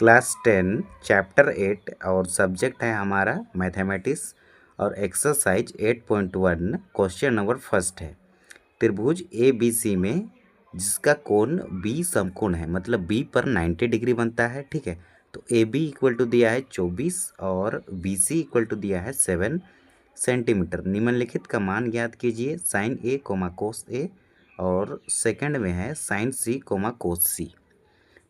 Class 10 chapter 8 और subject है हमारा मैथमेटिक्स और एक्सरसाइज 8.1 क्वेश्चन नंबर फर्स्ट है। त्रिभुज ए बी सी में जिसका कोण बी समकोण है, मतलब बी पर 90 डिग्री बनता है। ठीक है, तो ए बी इक्वल टू दिया है 24 और बी सी इक्वल टू दिया है 7 सेंटीमीटर। निम्नलिखित का मान ज्ञात कीजिए। साइन ए कोमा कोस ए और सेकंड में है साइन सी कोमा कोस सी।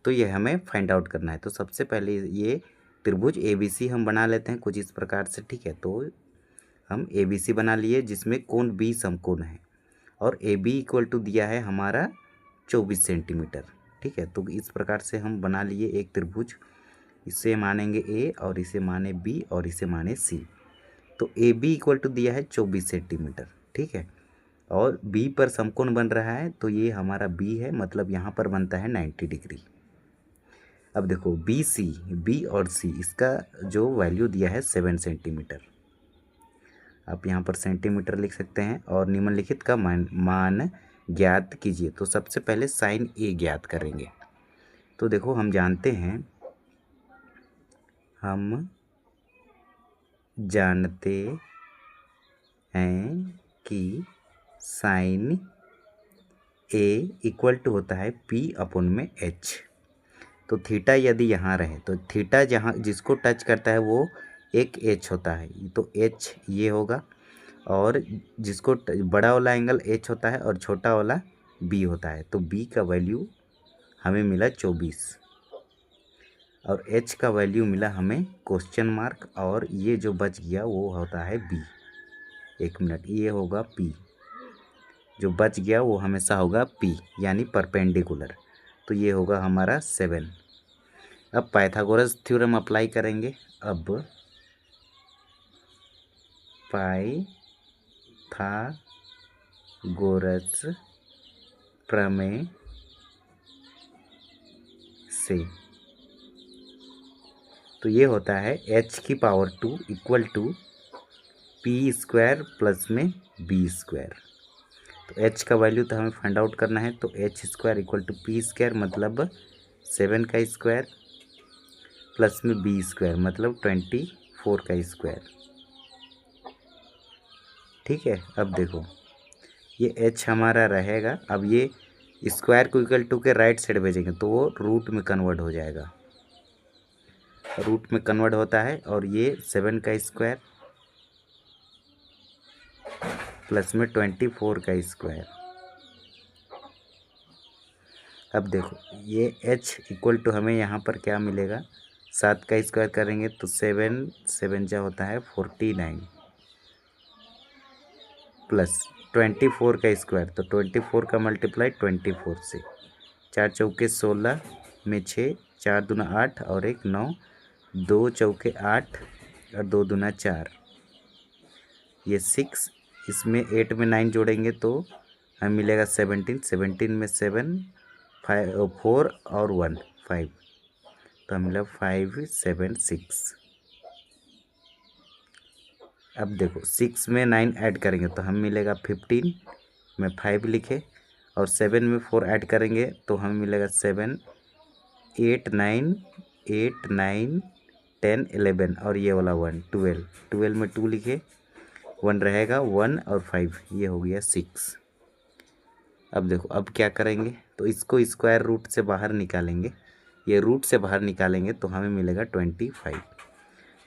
तो ये हमें फाइंड आउट करना है। तो सबसे पहले ये त्रिभुज ए बी सी हम बना लेते हैं कुछ इस प्रकार से। ठीक है, तो हम ए बी सी बना लिए जिसमें कोण बी समकोण है और ए बी इक्वल टू दिया है हमारा 24 सेंटीमीटर। ठीक है, तो इस प्रकार से हम बना लिए एक त्रिभुज। इसे मानेंगे ए और इसे माने बी और इसे माने सी। तो ए बी इक्वल टू दिया है 24 सेंटीमीटर। ठीक है, और बी पर समकोण बन रहा है तो ये हमारा बी है, मतलब यहाँ पर बनता है 90 डिग्री। अब देखो बी और सी, इसका जो वैल्यू दिया है 7 सेंटीमीटर। आप यहाँ पर सेंटीमीटर लिख सकते हैं और निम्नलिखित का मान ज्ञात कीजिए। तो सबसे पहले साइन ए ज्ञात करेंगे। तो देखो हम जानते हैं कि साइन ए इक्वल टू होता है पी अपॉन में एच। तो थीटा यदि यहाँ रहे तो थीटा जहाँ जिसको टच करता है वो एक एच होता है, तो एच ये होगा। और जिसको बड़ा वाला एंगल एच होता है और छोटा वाला बी होता है। तो बी का वैल्यू हमें मिला 24 और एच का वैल्यू मिला हमें क्वेश्चन मार्क, और ये जो बच गया वो होता है बी। एक मिनट, ये होगा पी, जो बच गया वो हमेशा होगा पी यानी परपेंडिकुलर। तो ये होगा हमारा 7। अब पाइथागोरस थ्योरम अप्लाई करेंगे। अब पाइथागोरस प्रमेय से तो ये होता है h की power 2 equal to P square plus में बी स्क्वायर। तो h का वैल्यू तो हमें फाइंड आउट करना है। तो h square equal to P square मतलब 7 का स्क्वायर प्लस में बी स्क्वायर मतलब 24 का स्क्वायर। ठीक है, अब देखो ये h हमारा रहेगा। अब ये स्क्वायर को इक्वल टू के राइट साइड भेजेंगे तो वो रूट में कन्वर्ट हो जाएगा, रूट में कन्वर्ट होता है। और ये 7 का स्क्वायर प्लस में 24 का स्क्वायर। अब देखो ये h इक्वल टू हमें यहाँ पर क्या मिलेगा, 7 का स्क्वायर करेंगे तो 7 जा होता है 49 प्लस 24 का स्क्वायर। तो 24 का मल्टीप्लाई 24 से, 4 चौके 16 में 6, 4 दूना 8 और 1 9, 2 चौके 8 और 2 दूना 4, ये 6। इसमें 8 में 9 जोड़ेंगे तो हमें मिलेगा 17 में 7 4 और 1 5, तो हमें मिला 5 7 6। अब देखो 6 में 9 ऐड करेंगे तो हम मिलेगा 15 में 5 लिखे, और 7 में 4 ऐड करेंगे तो हमें मिलेगा 7 8 9 10 11 और ये वाला 1 12 में 2 लिखे, 1 रहेगा 1 और 5, ये हो गया 6। अब देखो अब क्या करेंगे, तो इसको स्क्वायर रूट से बाहर निकालेंगे। ये रूट से बाहर निकालेंगे तो हमें मिलेगा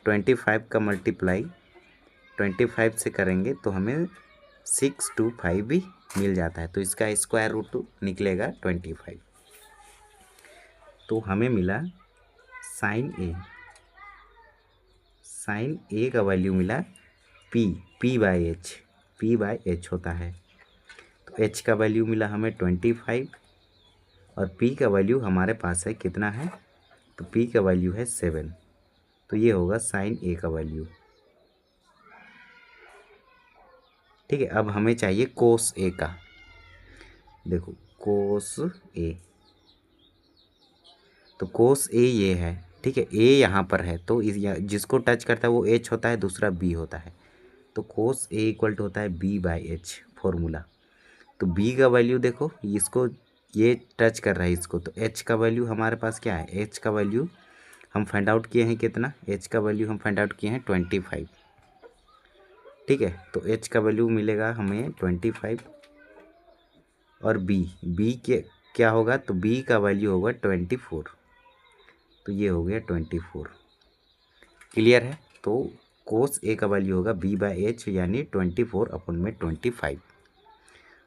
25 का मल्टीप्लाई 25 से करेंगे तो हमें 625 भी मिल जाता है। तो इसका स्क्वायर रूट निकलेगा 25। तो हमें मिला साइन ए का वैल्यू मिला पी बाई एच होता है। तो एच का वैल्यू मिला हमें 25 और पी का वैल्यू हमारे पास है कितना है, तो पी का वैल्यू है 7। तो ये होगा साइन ए का वैल्यू। ठीक है, अब हमें चाहिए कोस ए का। देखो कोस ए, तो कोस ए ये है। ठीक है, ए यहाँ पर है तो जिसको टच करता है वो एच होता है, दूसरा बी होता है। तो कोस ए इक्वल टू होता है बी बाई एच फॉर्मूला। तो बी का वैल्यू देखो, इसको ये टच कर रहा है इसको, तो एच का वैल्यू हमारे पास क्या है, एच का वैल्यू हम फाइंड आउट किए हैं कितना, एच का वैल्यू हम फाइंड आउट किए हैं 25। ठीक है, तो एच का वैल्यू मिलेगा हमें 25 और बी के क्या होगा, तो बी का वैल्यू होगा 24। तो ये हो गया 24। क्लियर है। तो कोस ए का वैल्यू होगा बी बाई एच यानी 24 अपन में 25।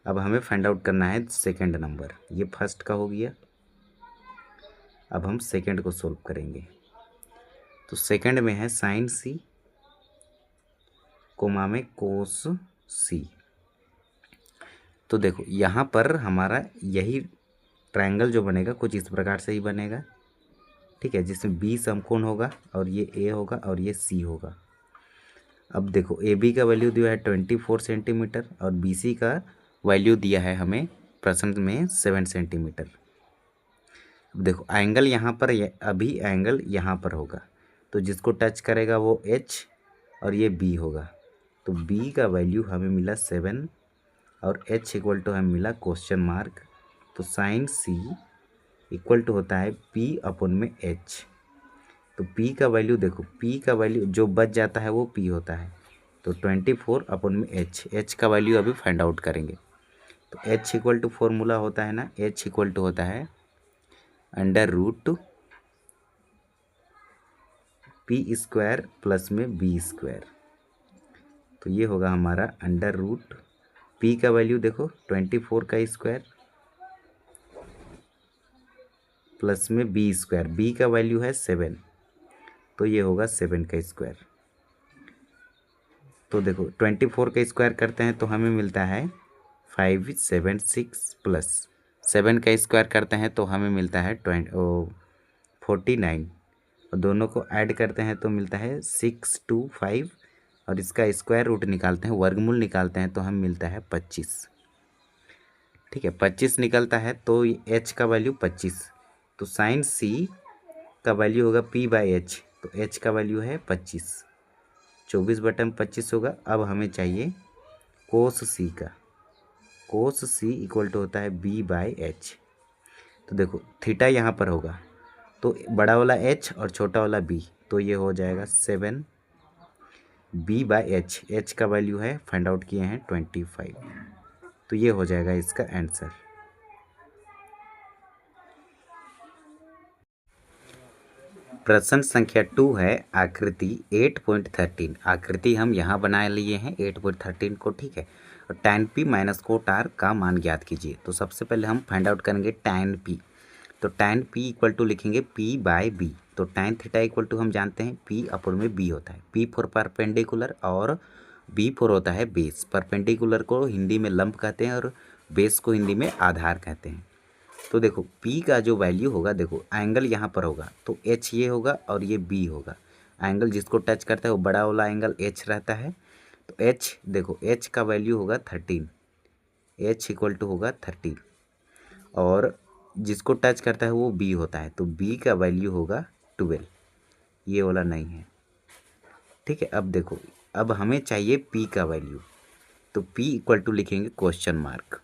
अब हमें फाइंड आउट करना है सेकंड नंबर, ये फर्स्ट का हो गया। अब हम सेकंड को सोल्व करेंगे। तो सेकंड में है साइन सी कोमा में कोस सी। तो देखो यहाँ पर हमारा यही ट्रायंगल जो बनेगा कुछ इस प्रकार से ही बनेगा। ठीक है, जिसमें बी समकोण होगा और ये ए होगा और ये सी होगा। अब देखो ए बी का वैल्यू दिया है 24 सेंटीमीटर और बी सी का वैल्यू दिया है हमें प्रश्न में 7 सेंटीमीटर। अब देखो एंगल यहाँ पर अभी एंगल यहाँ पर होगा, तो जिसको टच करेगा वो एच और ये बी होगा। तो बी का वैल्यू हमें मिला 7 और एच इक्वल टू हमें मिला क्वेश्चन मार्क। तो साइन सी इक्वल टू होता है पी अपन में एच। तो पी का वैल्यू देखो, पी का वैल्यू जो बच जाता है वो पी होता है। तो 24 अपन में एच का वैल्यू अभी फाइंड आउट करेंगे। तो एच इक्वल टू फॉर्मूला होता है ना, एच इक्वल टू होता है under root P square plus में बी स्क्वायर। तो ये होगा हमारा अंडर रूट पी का वैल्यू देखो 24 का स्क्वायर प्लस में बी स्क्वायर, बी का वैल्यू है 7, तो ये होगा 7 का स्क्वायर। तो देखो 24 का स्क्वायर करते हैं तो हमें मिलता है 576 प्लस 7 का स्क्वायर करते हैं तो हमें मिलता है 49 और दोनों को ऐड करते हैं तो मिलता है 625 और इसका स्क्वायर रूट निकालते हैं, वर्गमूल निकालते हैं तो हमें मिलता है 25। ठीक है, 25 निकलता है तो एच का वैल्यू 25। तो साइन सी का वैल्यू होगा पी बाई एच, तो एच का वैल्यू है 25, 24/25 होगा। अब हमें चाहिए कोस सी का, कोस सी इक्वल टू होता है बी बाई एच। तो देखो थीटा यहाँ पर होगा तो बड़ा वाला एच और छोटा वाला बी, तो ये हो जाएगा 7 बी बाई एच। एच का वैल्यू है फाइंड आउट किए हैं 25। तो ये हो जाएगा इसका आंसर। प्रश्न संख्या 2 है आकृति 8.13। आकृति हम यहाँ बना लिए हैं 8.13 को। ठीक है, और tan p minus cot r का मान ज्ञात कीजिए। तो सबसे पहले हम फाइंड आउट करेंगे tan p। तो tan p इक्वल टू लिखेंगे p बाय b। तो tan थीटा इक्वल टू हम जानते हैं p अपोन में b होता है, p फॉर परपेंडिकुलर और b फॉर होता है बेस। परपेंडिकुलर को हिंदी में लंब कहते हैं और बेस को हिंदी में आधार कहते हैं। तो देखो P का जो वैल्यू होगा, देखो एंगल यहाँ पर होगा तो H ये होगा और ये B होगा। एंगल जिसको टच करता है वो बड़ा वाला एंगल H रहता है। तो H देखो H का वैल्यू होगा 13, H इक्वल टू होगा 13 और जिसको टच करता है वो B होता है। तो B का वैल्यू होगा 12, ये वाला नहीं है। ठीक है, अब देखो अब हमें चाहिए P का वैल्यू। तो P इक्वल टू लिखेंगे क्वेश्चन मार्क।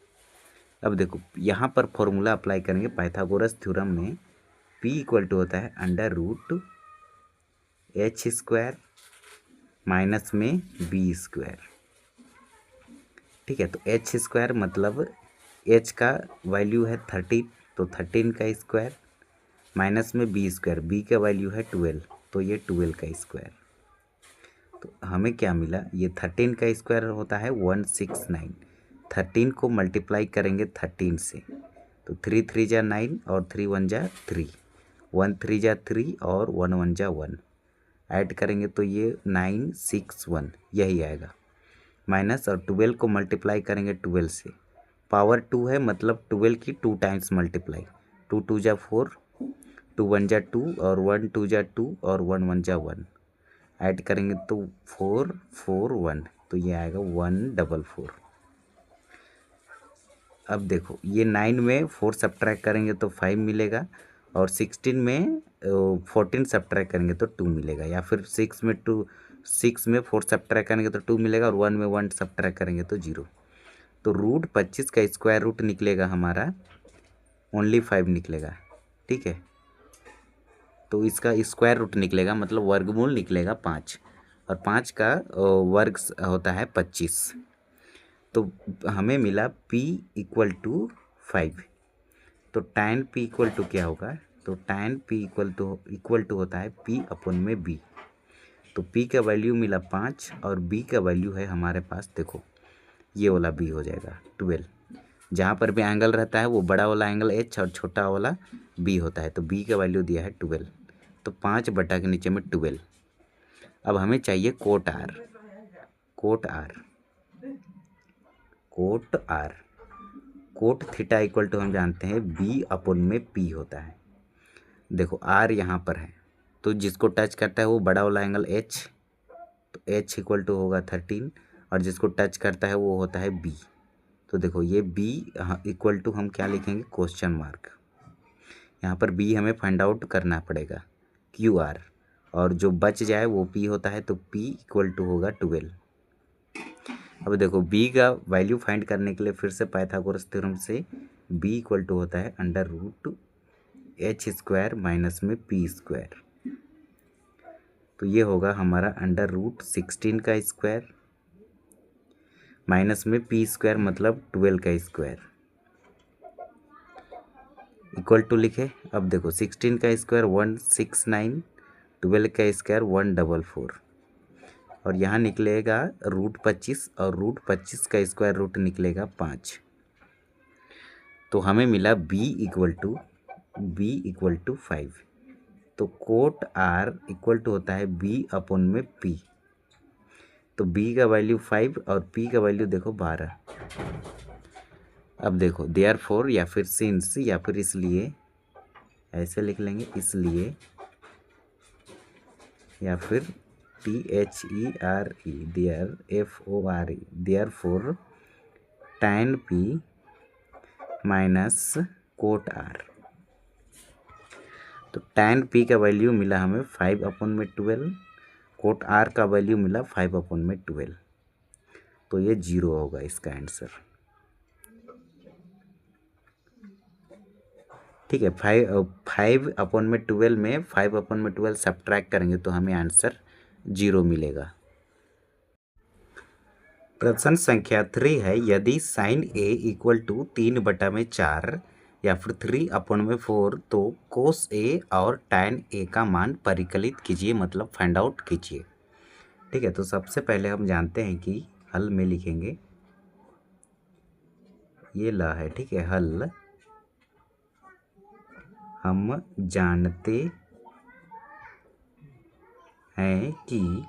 अब देखो यहाँ पर फॉर्मूला अप्लाई करेंगे पाइथागोरस थ्योरम में। P इक्वल टू होता है under root H square minus में बी स्क्वायर। ठीक है, तो एच स्क्वायर मतलब एच का वैल्यू है 13, तो 13 का स्क्वायर माइनस में बी स्क्वायर, बी का वैल्यू है 12, तो ये 12 का स्क्वायर। तो हमें क्या मिला, ये 13 का स्क्वायर होता है 169। 13 को मल्टीप्लाई करेंगे 13 से तो 3 3 जा 9 और 3 1 जा 3, 1 3 जा 3 और 1 1 जा 1, ऐड करेंगे तो ये 961 यही आएगा। माइनस और 12 को मल्टीप्लाई करेंगे 12 से, पावर 2 है मतलब 12 की 2 टाइम्स मल्टीप्लाई, 2 2 जा 4, 2 1 जा 2 और 1 2 जा 2 और 1 1 जा 1, ऐड करेंगे तो 4 4 1, तो ये आएगा 144। अब देखो ये 9 में 4 सब्ट्रैक्ट करेंगे तो 5 मिलेगा और 16 में 14 सब्ट्रैक्ट करेंगे तो 2 मिलेगा, या फिर 6 में 4 सब्ट्रैक्ट करेंगे तो 2 मिलेगा और 1 में 1 सब्ट्रैक्ट करेंगे तो 0। तो रूट 25 का स्क्वायर रूट निकलेगा हमारा ओनली 5 निकलेगा। ठीक है, तो इसका स्क्वायर रूट निकलेगा, मतलब वर्गमूल निकलेगा 5, और 5 का वर्ग होता है 25। तो हमें मिला p इक्वल टू 5। तो tan p इक्वल टू क्या होगा, तो tan p इक्वल टू होता है p अपन में b। तो p का वैल्यू मिला 5 और b का वैल्यू है हमारे पास, देखो ये वाला b हो जाएगा 12। जहाँ पर भी एंगल रहता है वो बड़ा वाला एंगल h और छोटा वाला b होता है। तो b का वैल्यू दिया है 12, तो 5 बटा के नीचे में 12। अब हमें चाहिए cot r। Cot theta equal to हम जानते हैं b अपन में p होता है। देखो r यहाँ पर है, तो जिसको टच करता है वो बड़ा वाला एंगल h, तो h इक्वल टू होगा 13, और जिसको टच करता है वो होता है b। तो देखो ये b इक्वल टू हम क्या लिखेंगे, क्वेश्चन मार्क। यहाँ पर b हमें फाइंड आउट करना पड़ेगा QR, और जो बच जाए वो p होता है, तो p इक्वल टू होगा 12। अब देखो b का वैल्यू फाइंड करने के लिए फिर से पाइथागोरस थ्योरम से b इक्वल टू होता है under root h square minus में p स्क्वायर। तो ये होगा हमारा अंडर रूट 16 का स्क्वायर माइनस में p स्क्वायर मतलब 12 का स्क्वायर इक्वल टू लिखे। अब देखो 16 का स्क्वायर 169, 12 का स्क्वायर 144, और यहाँ निकलेगा रूट 25, और रूट 25 का स्क्वायर रूट निकलेगा 5। तो हमें मिला b इक्वल टू 5। तो कोट r इक्वल टू होता है b अपन में p। तो b का वैल्यू 5 और p का वैल्यू देखो 12। अब देखो देयरफॉर या फिर सिंस या फिर इसलिए ऐसे लिख लेंगे, इसलिए या फिर THERE FORE therefore tan p minus cot r। तो tan p का वैल्यू मिला हमें 5 अपन में 12, कोट r का वैल्यू मिला 5 अपन में 12। तो ये 0 होगा इसका आंसर। ठीक है, 5 अपन में 12 में 5 अपन में 12 सब्ट्रैक्ट करेंगे तो हमें आंसर 0 मिलेगा। प्रश्न संख्या 3 है, यदि साइन a इक्वल टू 3/4 या फिर 3 अपन में 4, तो कोस a और tan a का मान परिकलित कीजिए, मतलब फाइंड आउट कीजिए। ठीक है, तो सबसे पहले हम जानते हैं कि हल में लिखेंगे, ये ला है, ठीक है। हल हम जानते हैं कि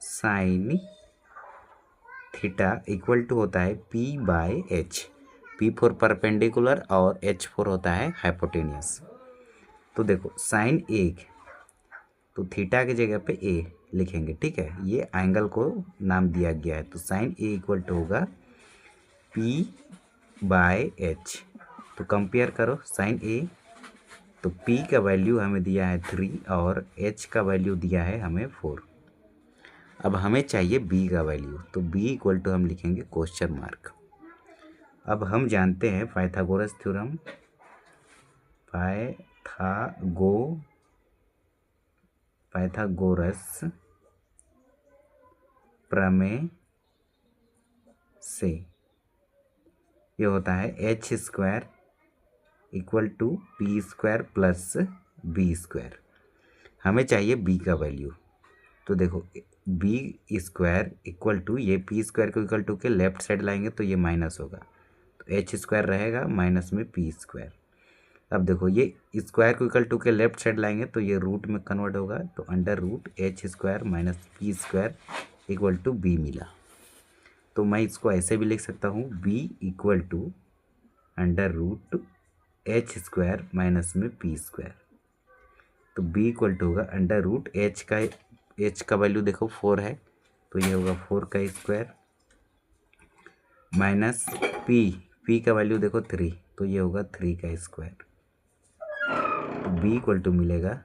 साइन थीटा इक्वल टू होता है p/h, p फॉर परपेंडिकुलर और h फॉर होता है हाइपोटेनियस। तो देखो साइन a, तो थीटा की जगह पे a लिखेंगे, ठीक है। ये एंगल को नाम दिया गया है, तो साइन a इक्वल टू होगा p/h। तो कंपेयर करो साइन a, तो p का वैल्यू हमें दिया है 3 और h का वैल्यू दिया है हमें 4। अब हमें चाहिए b का वैल्यू, तो b इक्वल टू हम लिखेंगे क्वेश्चन मार्क। अब हम जानते हैं पाइथागोरस थ्योरम, पाइथागोरस प्रमेय से ये होता है h square equal to p square plus b square. हमें चाहिए b का वैल्यू, तो देखो b स्क्वायर इक्वल टू, ये p स्क्वायर को इक्वल टू के लेफ्ट साइड लाएंगे तो ये माइनस होगा, तो h स्क्वायर रहेगा माइनस में p स्क्वायर। अब देखो ये स्क्वायर को इक्वल टू के लेफ्ट साइड लाएंगे तो ये रूट में कन्वर्ट होगा, तो under root h square minus p square equal to b मिला। तो मैं इसको ऐसे भी लिख सकता हूँ, b equal to under root h square minus में p स्क्वायर। तो b इक्वल टू होगा अंडर रूट h का वैल्यू देखो 4 है, तो ये होगा 4 का स्क्वायर माइनस p का वैल्यू देखो 3, तो ये होगा 3 का स्क्वायर। तो b इक्वल टू मिलेगा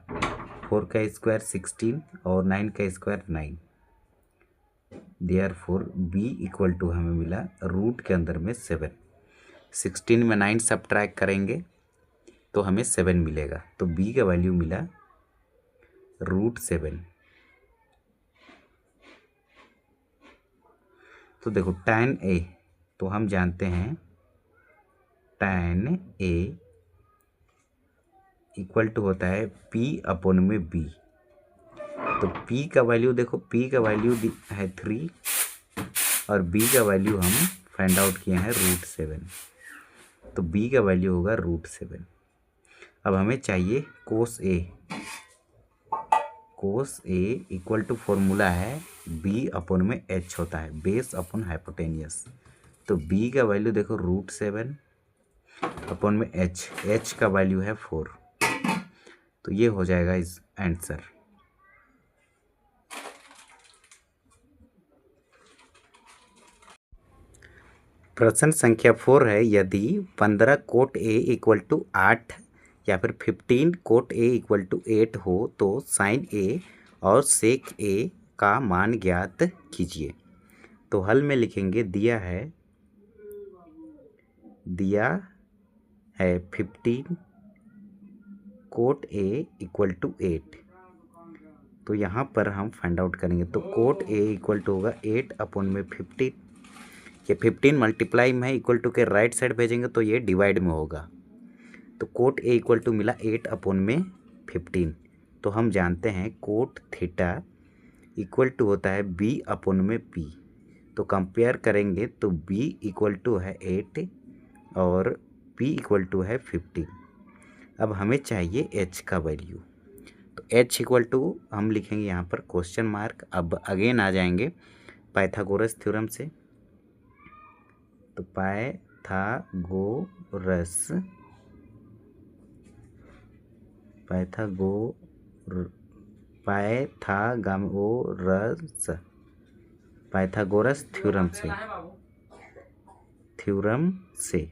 4 का स्क्वायर 16 और 9 का square 9। Therefore b equal to हमें मिला रूट के अंदर में 7। 16 में 9 सब्ट्रैक्ट करेंगे तो हमें 7 मिलेगा। तो b का वैल्यू मिला √7। तो देखो tan a, तो हम जानते हैं tan a इक्वल टू होता है p/b। तो p का वैल्यू देखो, p का वैल्यू है 3 और b का वैल्यू हम फाइंड आउट किए हैं √7। तो b का वैल्यू होगा √7। अब हमें चाहिए cos a। cos a equal to formula है b/h होता है, बेस अपॉन हाइपोटेनियस। तो b का वैल्यू देखो √7/h, h का वैल्यू है 4। तो ये हो जाएगा इस आंसर। प्रश्न संख्या 4 है, यदि 15 कोट a इक्वल टू 8 या फिर 15 कोट a इक्वल टू 8 हो तो साइन a और सेक a का मान ज्ञात कीजिए। तो हल में लिखेंगे, दिया है 15 कोट a इक्वल टू 8। तो यहाँ पर हम फाइंड आउट करेंगे। तो कोट a इक्वल टू होगा 8/15। ये 15 मल्टीप्लाई में है, इक्वल टू के राइट साइड भेजेंगे तो ये डिवाइड में होगा। तो कोट ए इक्वल टू मिला 8/15। तो हम जानते हैं कोट थीटा इक्वल टू होता है b/p। तो कंपेयर करेंगे तो b इक्वल टू है 8 और p इक्वल टू है 15। अब हमें चाहिए h का वैल्यू। तो h इक्वल टू हम लिखेंगे यहाँ पर क्वेश्चन मार्क। अब अगेन आ जाएंगे पाइथागोरस थ्योरम से। तो पाइथागोरस थ्योरम से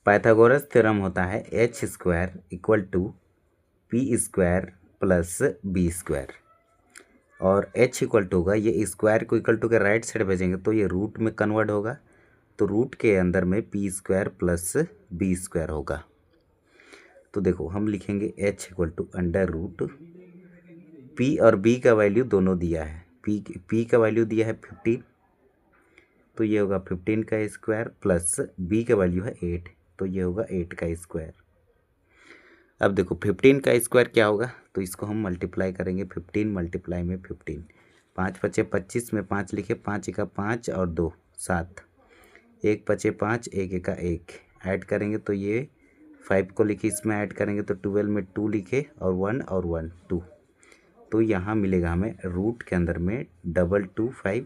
पाइथागोरस थ्योरम होता है h² equal to p² plus b²। और h इक्वल टू होगा, ये स्क्वायर को इक्वल टू के राइट साइड भेजेंगे तो ये रूट में कन्वर्ट होगा। तो रूट के अंदर में p² प्लस b² होगा। तो देखो हम लिखेंगे h इक्वल टू √, p और b का वैल्यू दोनों दिया है। p का वैल्यू दिया है 15, तो ये होगा 15 का स्क्वायर प्लस b का वैल्यू है 8, तो ये होगा 8 का स्क्वायर। अब देखो 15 का स्क्वायर क्या होगा, तो इसको हम मल्टीप्लाई करेंगे। 15 मल्टीप्लाई में 15, 5 बचे 25 में 5 लिखे, 5 एका 5 और 2 7, 1 बचे 5, 1 एका 1 ऐड करेंगे तो ये 5 को लिखे, इसमें ऐड करेंगे तो 12 में 2 लिखे और 1 और 1 2। तो यहाँ मिलेगा हमें रूट के अंदर में 225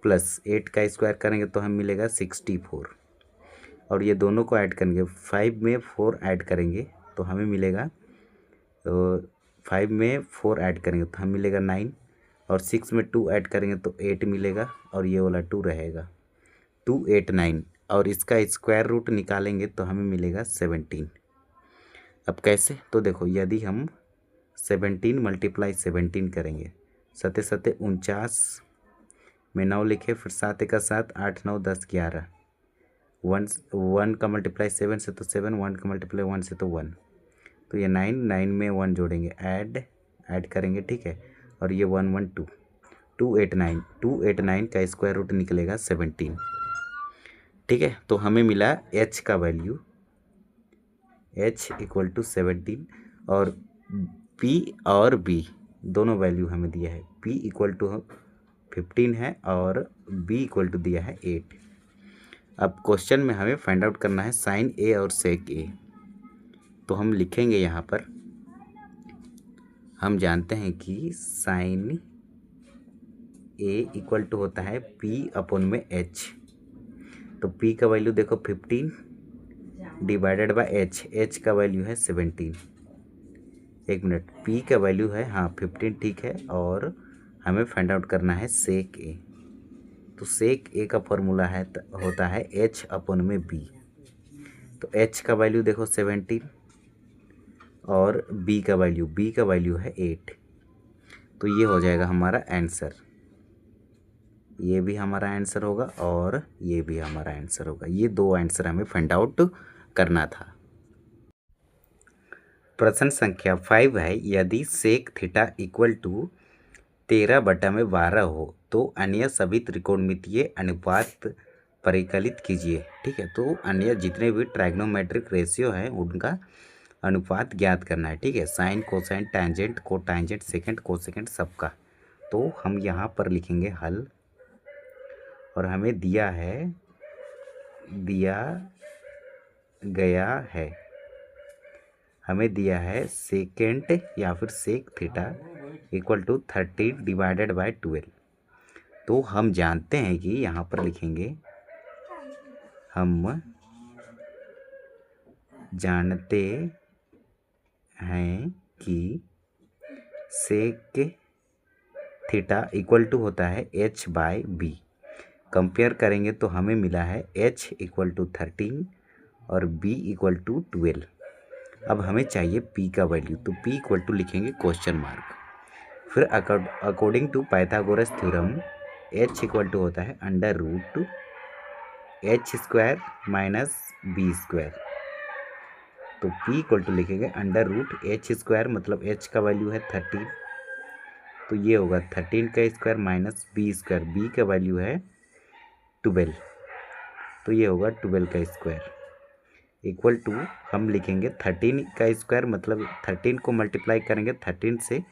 प्लस 8 का स्क्वायर करेंगे तो हम मिलेगा 64। और ये दोनों को ऐड करेंगे, 5 में 4 ऐड करेंगे तो हमें मिलेगा, तो 5 में 4 ऐड करेंगे तो हमें मिलेगा 9 और 6 में 2 ऐड करेंगे तो 8 मिलेगा और ये वाला 2 रहेगा, 289। और इसका स्क्वायर रूट निकालेंगे तो हमें मिलेगा 17। अब कैसे, तो देखो यदि हम 17 मल्टीप्लाई 17 करेंगे, 7 7 49 में 9 लिखे, फिर 7 एका 7, 8 9 10 11, 1 का मल्टीप्लाई 7 से तो 7, 1 का मल्टीप्लाई 1 से तो 1, तो ये 9 में 1 जोड़ेंगे, ऐड करेंगे, ठीक है। और ये 1 1 2, 289 का स्क्वायर रूट निकलेगा 17, ठीक है। तो हमें मिला h का वैल्यू, h इक्वल टू 17 और p और b दोनों वैल्यू हमें दिया है। p इक्वल टू 15 है और b इक्वल टू दिया है 8। अब क्वेश्चन में हमें फाइंड आउट करना है साइन a और सेक a। तो हम लिखेंगे यहाँ पर, हम जानते हैं कि साइन a इक्वल टू होता है p/h। तो p का वैल्यू देखो 15 डिवाइडेड बाय h का वैल्यू है 17। एक मिनट, p का वैल्यू है 15, ठीक है। और हमें फाइंड आउट करना है सेक a। तो सेक a का फॉर्मूला होता है h/b। तो h का वैल्यू देखो 17 और b का वैल्यू है 8। तो ये हो जाएगा हमारा आंसर। ये भी हमारा आंसर होगा और ये भी हमारा आंसर होगा। ये दो आंसर हमें फाइंड आउट करना था। प्रश्न संख्या 5 है, यदि सेक थीटा इक्वल टू 13/12 हो तो अन्य सभी त्रिकोणमितीय अनुपात परिकलित कीजिए। ठीक है, तो अन्य जितने भी ट्राइग्नोमेट्रिक रेशियो हैं उनका अनुपात ज्ञात करना है। ठीक है, sine, cosine, tangent, cotangent, secant, cosecant, सबका। तो हम यहाँ पर लिखेंगे हल, और हमें दिया गया है सेकेंड या फिर सेक थीटा इक्वल टू 13/12। तो हम जानते हैं कि यहाँ पर लिखेंगे, हम जानते हैं कि सेक थीटा इक्वल टू होता है h/b। कंपेयर करेंगे तो हमें मिला है h इक्वल टू 13 और b इक्वल टू 12। अब हमें चाहिए p का वैल्यू, तो p इक्वल टू लिखेंगे क्वेश्चन मार्क। फिर according to Pythagoras theorem h equal to होता है √h² माइनस b²। तो p इक्वल टू लिखेंगे √h², मतलब h का वैल्यू है 13, तो ये होगा 13 का स्क्वायर माइनस b², b का वैल्यू है 12, तो ये होगा 12 का स्क्वायर इक्वल टू हम लिखेंगे 13 का स्क्वायर, मतलब 13 को मल्टीप्लाई करेंगे 13 से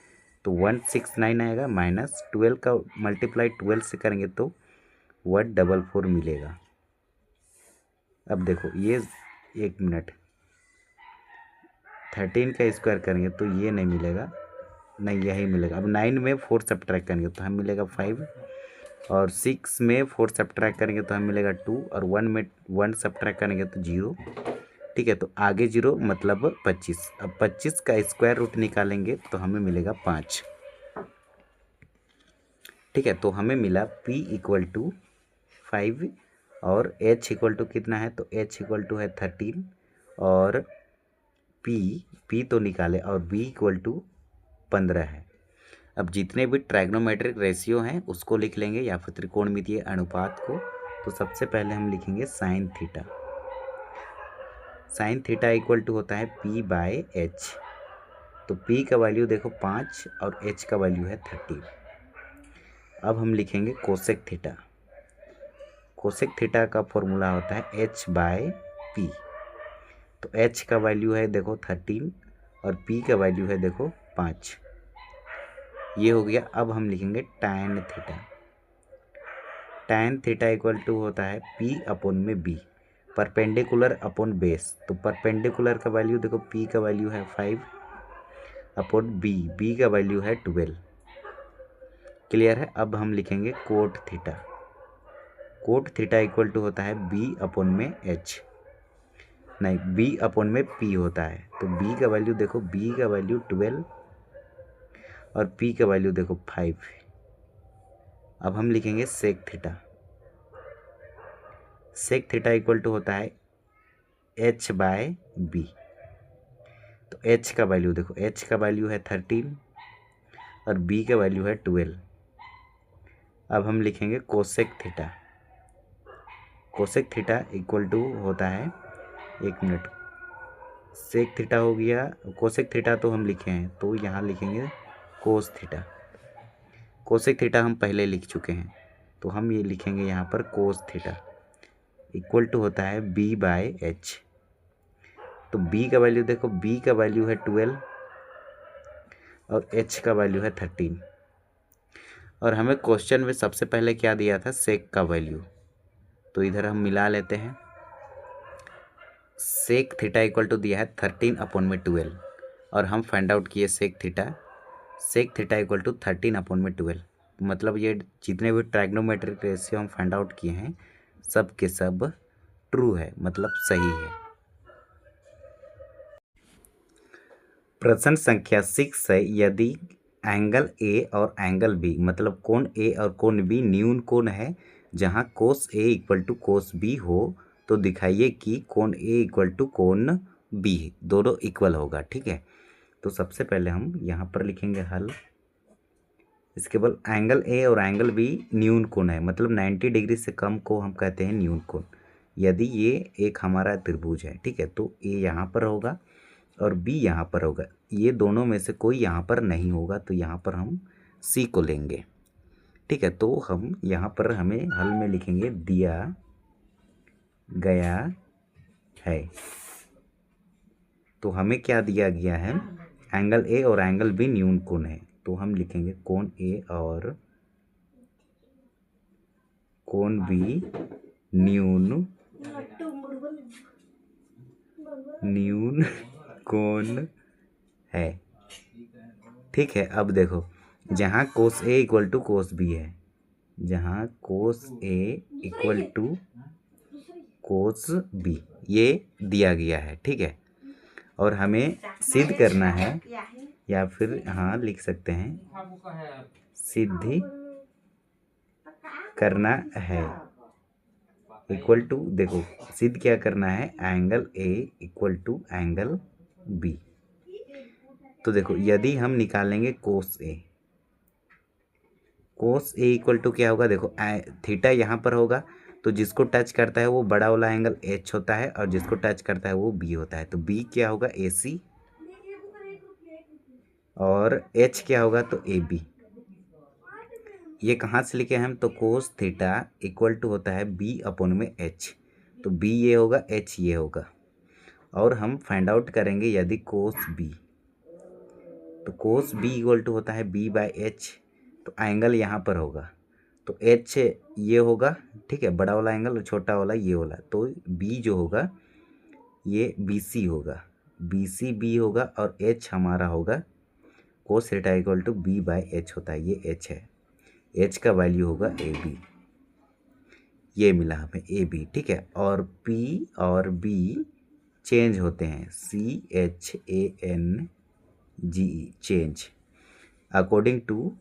तो 169 आएगा, माइनस 12 का मल्टीप्लाई 12 से करेंगे तो 144 मिलेगा। अब देखो ये, एक मिनट, 13 का स्क्वायर करेंगे तो ये नहीं मिलेगा, नहीं यही मिलेगा। अब 9 में 4 सब्ट्रैक्ट करेंगे तो हमें मिलेगा 5, और 6 में 4 सब्ट्रैक्ट करेंगे तो हमें मिलेगा 2, और 1 में 1 सब्ट्रैक्ट करेंगे तो 0। ठीक है, तो आगे 0 मतलब 25। अब 25 का स्क्वायर रूट निकालेंगे तो हमें मिलेगा 5। ठीक है, तो हमें मिला p इक्वल टू 5 और h इक्वल टू कितना है, तो h इक्वल टू है 13 और p तो निकाले और b इक्वल टू 15 है। अब जितने भी ट्राइग्नोमेट्रिक रेशियो हैं उसको लिख लेंगे या फिर त्रिकोणमितीय अनुपात को। तो सबसे पहले हम लिखेंगे sine theta. Sine theta equal to होता है p/h। तो p का वैल्यू देखो 5 और h का वैल्यू है 13। अब हम लिखेंगे कोसेक थीटा। कोसेक थीटा का फॉर्मूला होता है h/p। तो h का वैल्यू है देखो 13 और p का वैल्यू है देखो 5, ये हो गया। अब हम लिखेंगे tan theta. Tan theta equal to होता है p/b, परपेंडिकुलर अपॉन बेस। तो परपेंडिकुलर का वैल्यू देखो, p का वैल्यू है 5/b, b का वैल्यू है 12। क्लियर है। अब हम लिखेंगे cot theta. Cot theta equal to होता है b/h, नहीं b/p होता है। तो b का वैल्यू देखो, b का वैल्यू 12 और p का वैल्यू देखो 5। अब हम लिखेंगे sec theta. Sec theta equal to होता है h/b। तो h का वैल्यू देखो, h का वैल्यू है 13 और b का वैल्यू है 12। अब हम लिखेंगे cosec theta. Cosec theta equal to होता है, एक मिनट, सेक थीटा हो गया, कोसेक थीटा तो हम लिखे हैं, तो यहाँ लिखेंगे कोस थीटा। कोसेक थीटा हम पहले लिख चुके हैं, तो हम ये लिखेंगे यहाँ पर कोस थीटा इक्वल टू होता है b/h। तो b का वैल्यू देखो, b का वैल्यू है 12 और h का वैल्यू है 13। और हमें क्वेश्चन में सबसे पहले क्या दिया था, सेक का वैल्यू, तो इधर हम मिला लेते हैं। सेक थीटा इक्वल टू दिया है 13/12 और हम फाइंड आउट किए sec theta. Sec theta equal to 13/12, मतलब ये जितने भी ट्राइग्नोमेट्रिक रेशियो हम फाइंड आउट किए हैं सब के सब ट्रू है, मतलब सही है। प्रश्न संख्या 6 है, यदि एंगल ए और एंगल बी, मतलब कोण ए और कोण बी न्यून कोण है जहां कोस ए इक्वल टू कोस बी हो, तो दिखाइए कि कोण ए इक्वल टू कोण बी दोनों इक्वल होगा। ठीक है, तो सबसे पहले हम यहाँ पर लिखेंगे हल। इसके बाद एंगल ए और एंगल बी न्यून कोण है, मतलब 90 डिग्री से कम को हम कहते हैं न्यून कोण। यदि ये एक हमारा त्रिभुज है, ठीक है, तो ए यहाँ पर होगा और बी यहाँ पर होगा, ये दोनों में से कोई यहाँ पर नहीं होगा, तो यहाँ पर हम सी को लेंगे, ठीक है। तो हम यहाँ पर हमें हल में लिखेंगे दिया गया है, तो हमें क्या दिया गया है, एंगल ए और एंगल बी न्यून कोण है, तो हम लिखेंगे कोण ए और कोण बी न्यून कोण है, ठीक है। अब देखो, जहाँ कोस ए इक्वल टू कोस बी है, जहाँ कोस ए इक्वल टू कोस बी ये दिया गया है, ठीक है, और हमें सिद्ध करना है, या फिर हाँ लिख सकते हैं सिद्धि करना है, इक्वल टू, देखो सिद्ध क्या करना है, angle A equal to angle B. तो देखो यदि हम निकालेंगे कोस ए इक्वल टू क्या होगा, देखो थीटा यहाँ पर होगा, तो जिसको टच करता है वो बड़ा वाला एंगल एच होता है और जिसको टच करता है वो बी होता है, तो बी क्या होगा ए सी और एच क्या होगा तो ए बी। ये कहाँ से लिखे हम, तो कोस थीटा इक्वल टू होता है बी अपॉन में एच, तो बी ये होगा एच ये होगा, और हम फाइंड आउट करेंगे यदि कोस बी, तो कोस बी इक्वल टू होता है बी बाय एच, तो एंगल यहाँ पर होगा, तो एच ये होगा, ठीक है, बड़ा वाला एंगल और छोटा वाला ये वाला, तो बी जो होगा ये बी सी होगा, बी सी बी होगा, और एच हमारा होगा cos theta equal to B by H होता है, ये एच है, एच का वैल्यू होगा ए बी, ये मिला हमें ए बी, ठीक है। और पी और बी चेंज होते हैं, C H A N G E, change according to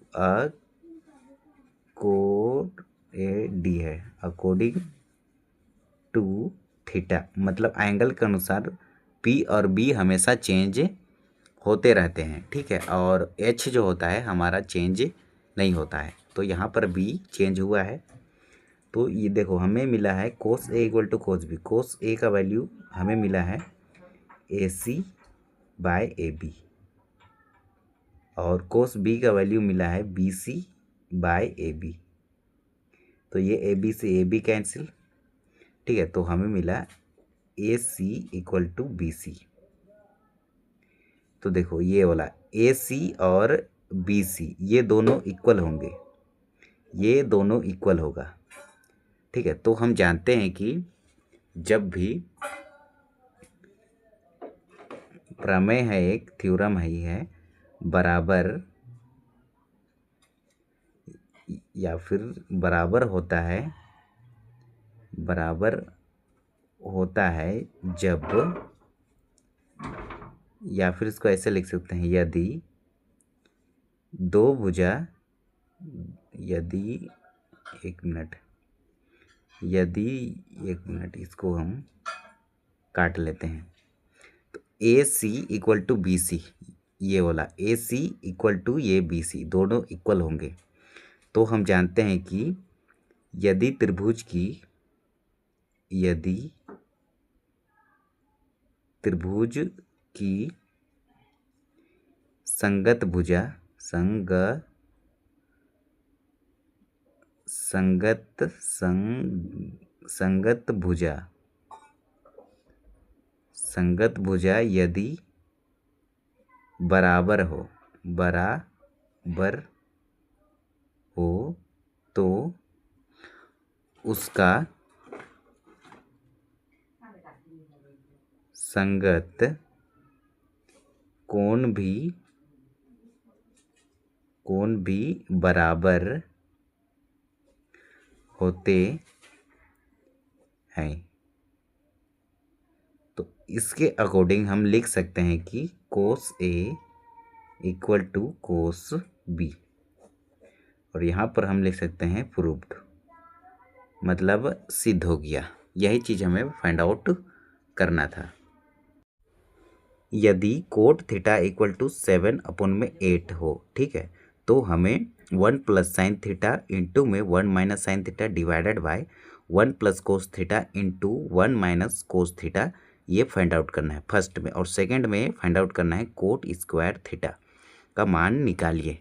code A D है, अकॉर्डिंग टू थीटा, मतलब एंगल के अनुसार पी और बी हमेशा चेंज होते रहते हैं, ठीक है, और एच जो होता है हमारा चेंज नहीं होता है, तो यहाँ पर बी चेंज हुआ है। तो ये देखो हमें मिला है कोस ए इक्वल टू कोस बी, कोस ए का वैल्यू हमें मिला है ए सी बाय ए बी, और कोस बी का वैल्यू मिला है B C by A B, तो ये ए बी से ए बी कैंसिल, ठीक है, तो हमें मिला ए सी इक्वल टू बी सी। तो देखो ये वाला ए सी और बी सी ये दोनों इक्वल होंगे, ये दोनों इक्वल होगा, ठीक है। तो हम जानते हैं कि जब भी प्रमेय है, एक थ्योरम है बराबर या फिर बराबर होता है जब, या फिर इसको ऐसे लिख सकते हैं, यदि दो भुजा, यदि एक मिनट इसको हम काट लेते हैं, तो ए सी इक्वल टू बी सी, ये वाला ए सी इक्वल टू ये बी सी दोनों इक्वल होंगे, तो हम जानते हैं कि यदि त्रिभुज की संगत भुजा संगत भुजा यदि बराबर हो तो उसका संगत कोण भी बराबर होते हैं, तो इसके अकॉर्डिंग हम लिख सकते हैं कि कोस ए इक्वल टू कोस बी, और यहाँ पर हम लिख सकते हैं प्रूव्ड, मतलब सिद्ध हो गया। यही चीज़ हमें फाइंड आउट करना था। यदि cot theta equal to 7 upon में 8 हो, ठीक है, तो हमें 1 प्लस साइन थीटा इंटू में 1 minus sine theta divided by 1 plus cos theta into 1 minus cos theta ये फाइंड आउट करना है फर्स्ट में, और सेकंड में फाइंड आउट करना है कोट स्क्वायर थीटा का मान निकालिए।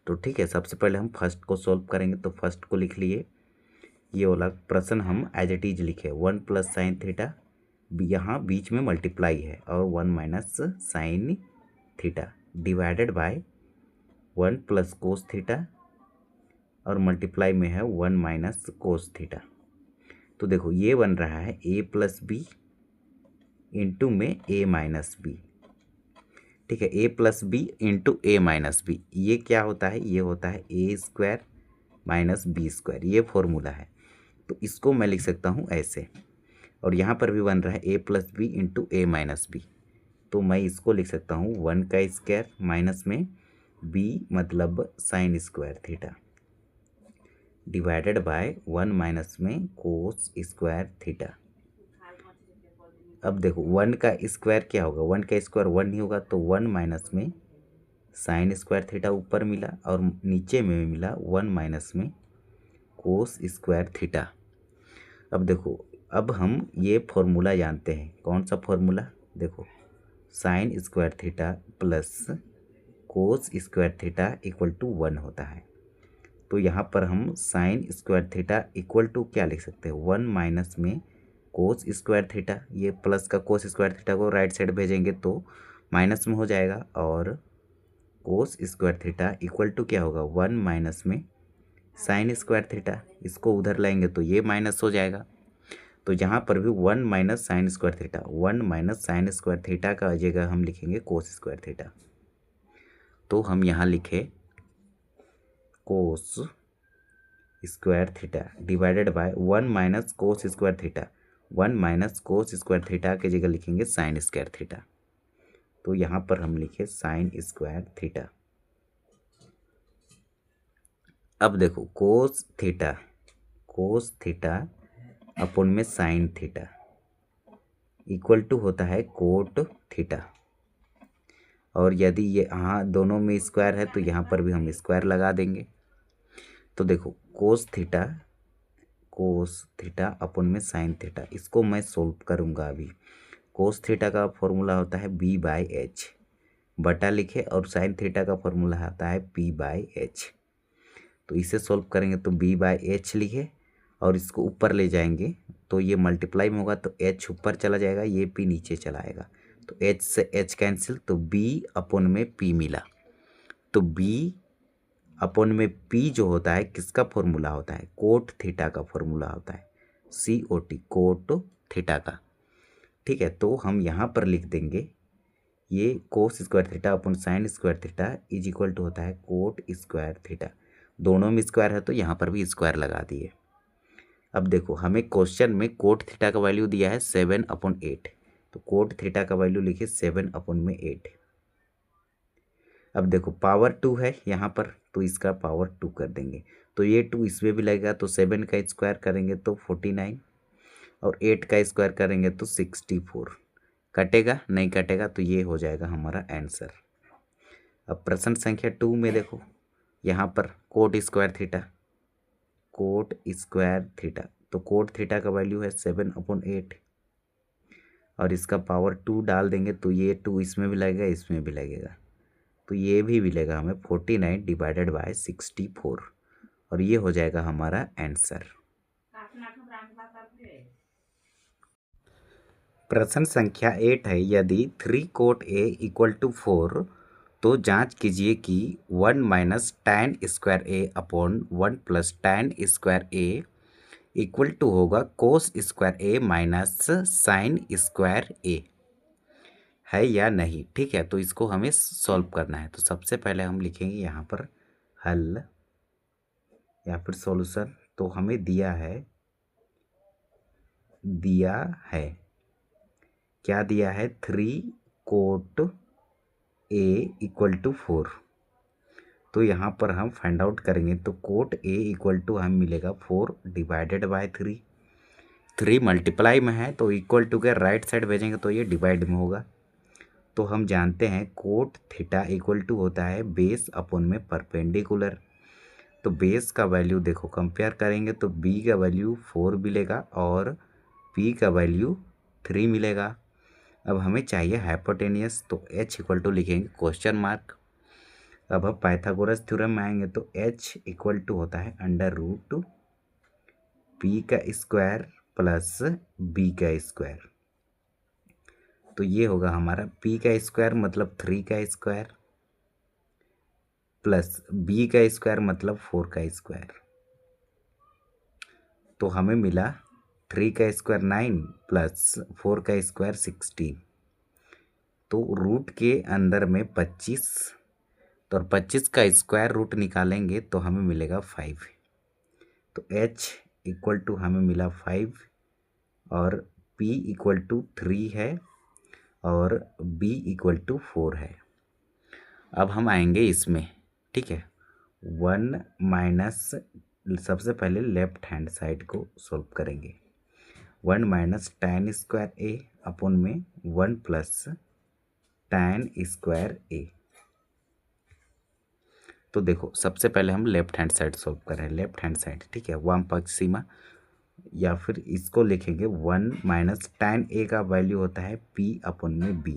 तो ठीक है, सबसे पहले हम फर्स्ट को सॉल्व करेंगे। तो फर्स्ट को लिख लिए, ये वाला प्रश्न हम एज इट इज लिखे 1 प्लस साइन थीटा, यहाँ बीच में मल्टीप्लाई है, और 1 minus sine theta divided by 1 plus cos theta, और मल्टीप्लाई में है 1 माइनस कोस थीटा। तो देखो ये बन रहा है a प्लस बी इंटू में a माइनस बी। ठीक है, a plus B into a minus B, ये क्या होता है, ये होता है a square minus B square, ये फॉर्मूला है। तो इसको मैं लिख सकता हूँ ऐसे, और यहाँ पर भी बन रहा है a plus B into a minus B. तो मैं इसको लिख सकता हूँ 1 का स्क्वायर माइनस में b मतलब sine square theta divided by 1 minus में कोस स्क्वायर थीटा। अब देखो 1 का स्क्वायर क्या होगा, 1 का स्क्वायर 1 ही होगा, तो 1 माइनस में साइन स्क्वायर थीटा ऊपर मिला, और नीचे में मिला 1 माइनस में कोस स्क्वायर थीटा। अब देखो, अब हम ये फॉर्मूला जानते हैं, कौन सा फॉर्मूला, देखो sine square theta plus cos square theta equal to 1 होता है। तो यहाँ पर हम sine square theta equal to क्या लिख सकते हैं, 1 माइनस में कोस स्क्वायर थीटा, ये प्लस का कोस स्क्वायर थीटा को राइट साइड भेजेंगे तो माइनस में हो जाएगा, और cos square theta equal to क्या होगा, 1 माइनस में साइन स्क्वायर थीटा, इसको उधर लाएंगे तो ये माइनस हो जाएगा। तो यहाँ पर भी 1 minus sine square theta, 1 minus sine square theta का जगह हम लिखेंगे कोस स्क्वायर थीटा। तो हम यहाँ लिखे कोस square theta divided by 1 minus cos square theta, 1 minus cos square theta के जगह लिखेंगे साइन स्क्वायर थीटा। तो यहाँ पर हम लिखे साइन स्क्वायर थीटा। अब देखो कोस थीटा अपन में साइन थीटा इक्वल टू होता है कोट थीटा, और यदि ये यहाँ दोनों में स्क्वायर है तो यहाँ पर भी हम स्क्वायर लगा देंगे। तो देखो कोस थीटा अपन में साइन थीटा, इसको मैं सोल्व करूँगा अभी। कोस थीटा का फॉर्मूला होता है b बाई एच, बटा लिखे, और साइन थीटा का फॉर्मूला आता है p बाई एच। तो इसे सोल्व करेंगे तो b बाई एच लिखे, और इसको ऊपर ले जाएंगे तो ये मल्टीप्लाई में होगा, तो h ऊपर चला जाएगा, ये p नीचे चला आएगा, तो h से h कैंसिल, तो b अपन में p मिला। तो b अपन में p जो होता है किसका फॉर्मूला होता है, कोट थीटा का फॉर्मूला होता है, COT कोट थीटा का। ठीक है, तो हम यहाँ पर लिख देंगे ये cos square theta upon sine square theta is equal to होता है कोट स्क्वायर थीटा, दोनों में स्क्वायर है तो यहाँ पर भी स्क्वायर लगा दिए। अब देखो हमें क्वेश्चन में कोट थीटा का वैल्यू दिया है 7/8, तो कोट थीटा का वैल्यू लिखिए 7/8। अब देखो पावर 2 है यहाँ पर, तो इसका पावर 2 कर देंगे, तो ये 2 इसमें भी लगेगा, तो 7 का स्क्वायर करेंगे तो 49, और 8 का स्क्वायर करेंगे तो 64। कटेगा नहीं कटेगा, तो ये हो जाएगा हमारा आंसर। अब प्रश्न संख्या 2 में देखो, यहाँ पर कोट स्क्वायर थीटा, तो कोट थीटा का वैल्यू है 7/8, और इसका पावर 2 डाल देंगे तो ये 2 इसमें भी लगेगा, इसमें भी लगेगा, तो ये भी मिलेगा हमें 49 डिवाइडेड बाय 64, और ये हो जाएगा हमारा आंसर। प्रश्न संख्या 8 है, यदि 3 कोट A इक्वल टू 4 तो जांच कीजिए कि 1 minus tan square A upon 1 plus tan square A equal to होगा cos square A minus sine square A है या नहीं। ठीक है, तो इसको हमें सॉल्व करना है। तो सबसे पहले हम लिखेंगे यहाँ पर हल या फिर सॉल्यूशन। तो हमें दिया है क्या दिया है, 3 कोट A इक्वल टू 4। तो यहाँ पर हम फाइंड आउट करेंगे, तो कोट A इक्वल टू हमें मिलेगा 4 डिवाइडेड बाय 3 मल्टीप्लाई में है तो इक्वल टू के राइट साइड भेजेंगे तो ये डिवाइड में होगा, तो हम जानते हैं कोट थीटा इक्वल टू होता है बेस अपॉन में परपेंडिकुलर। तो बेस का वैल्यू देखो कंपेयर करेंगे तो बी का वैल्यू 4 मिलेगा और पी का वैल्यू 3 मिलेगा। अब हमें चाहिए हाइपोटेनियस, तो h इक्वल टू लिखेंगे क्वेश्चन मार्क। अब हम पाइथागोरस थ्योरम में आएंगे तो h इक्वल टू होता है अंडर रूट पी का स्क्वायर प्लस बी का स्क्वायर। तो ये होगा हमारा p का स्क्वायर मतलब 3 का स्क्वायर प्लस b का स्क्वायर मतलब 4 का स्क्वायर। तो हमें मिला 3 का स्क्वायर 9 प्लस 4 का स्क्वायर 16। तो रूट के अंदर में 25, तो 25 का स्क्वायर रूट निकालेंगे तो हमें मिलेगा 5। तो h इक्वल टू हमें मिला 5 और p इक्वल टू 3 है और b इक्वल टू 4 है। अब हम आएंगे इसमें, ठीक है, 1 माइनस, सबसे पहले लेफ्ट हैंड साइड को सॉल्व करेंगे। 1 माइनस tan स्क्वायर ए अपॉन में 1 प्लस tan स्क्वायर ए। तो देखो सबसे पहले हम लेफ्ट हैंड साइड सॉल्व कर रहे हैं, लेफ्ट हैंड साइड, ठीक है, वाम पक्ष सीमा, या फिर इसको लिखेंगे 1 माइनस tan ए का वैल्यू होता है p अपॉन में b,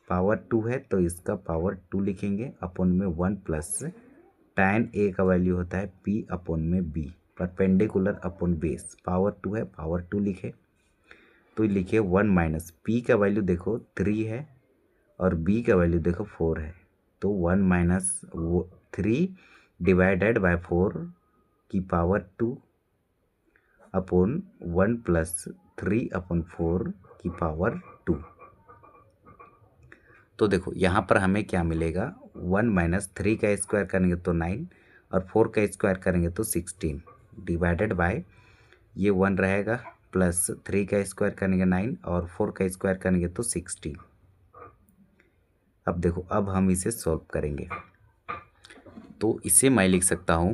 पावर 2 है तो इसका पावर 2 लिखेंगे अपॉन में 1 प्लस tan ए का वैल्यू होता है p अपॉन में b, perpendicular upon base, power 2 है, पावर 2 लिखे। तो लिखिए 1 माइनस p का वैल्यू देखो 3 है और b का वैल्यू देखो 4 है। तो 1 माइनस 3 डिवाइडेड बाय 4 की पावर 2 अपॉन 1 प्लस 3 अपॉन 4 की पावर 2। तो देखो यहाँ पर हमें क्या मिलेगा, 1 माइनस 3 का स्क्वायर करेंगे तो 9 और 4 का स्क्वायर करेंगे तो 16 डिवाइडेड बाय ये 1 रहेगा प्लस 3 का स्क्वायर करेंगे 9 और 4 का स्क्वायर करेंगे तो 16। अब देखो अब हम इसे सॉल्व करेंगे तो इसे मैं लिख सकता हूँ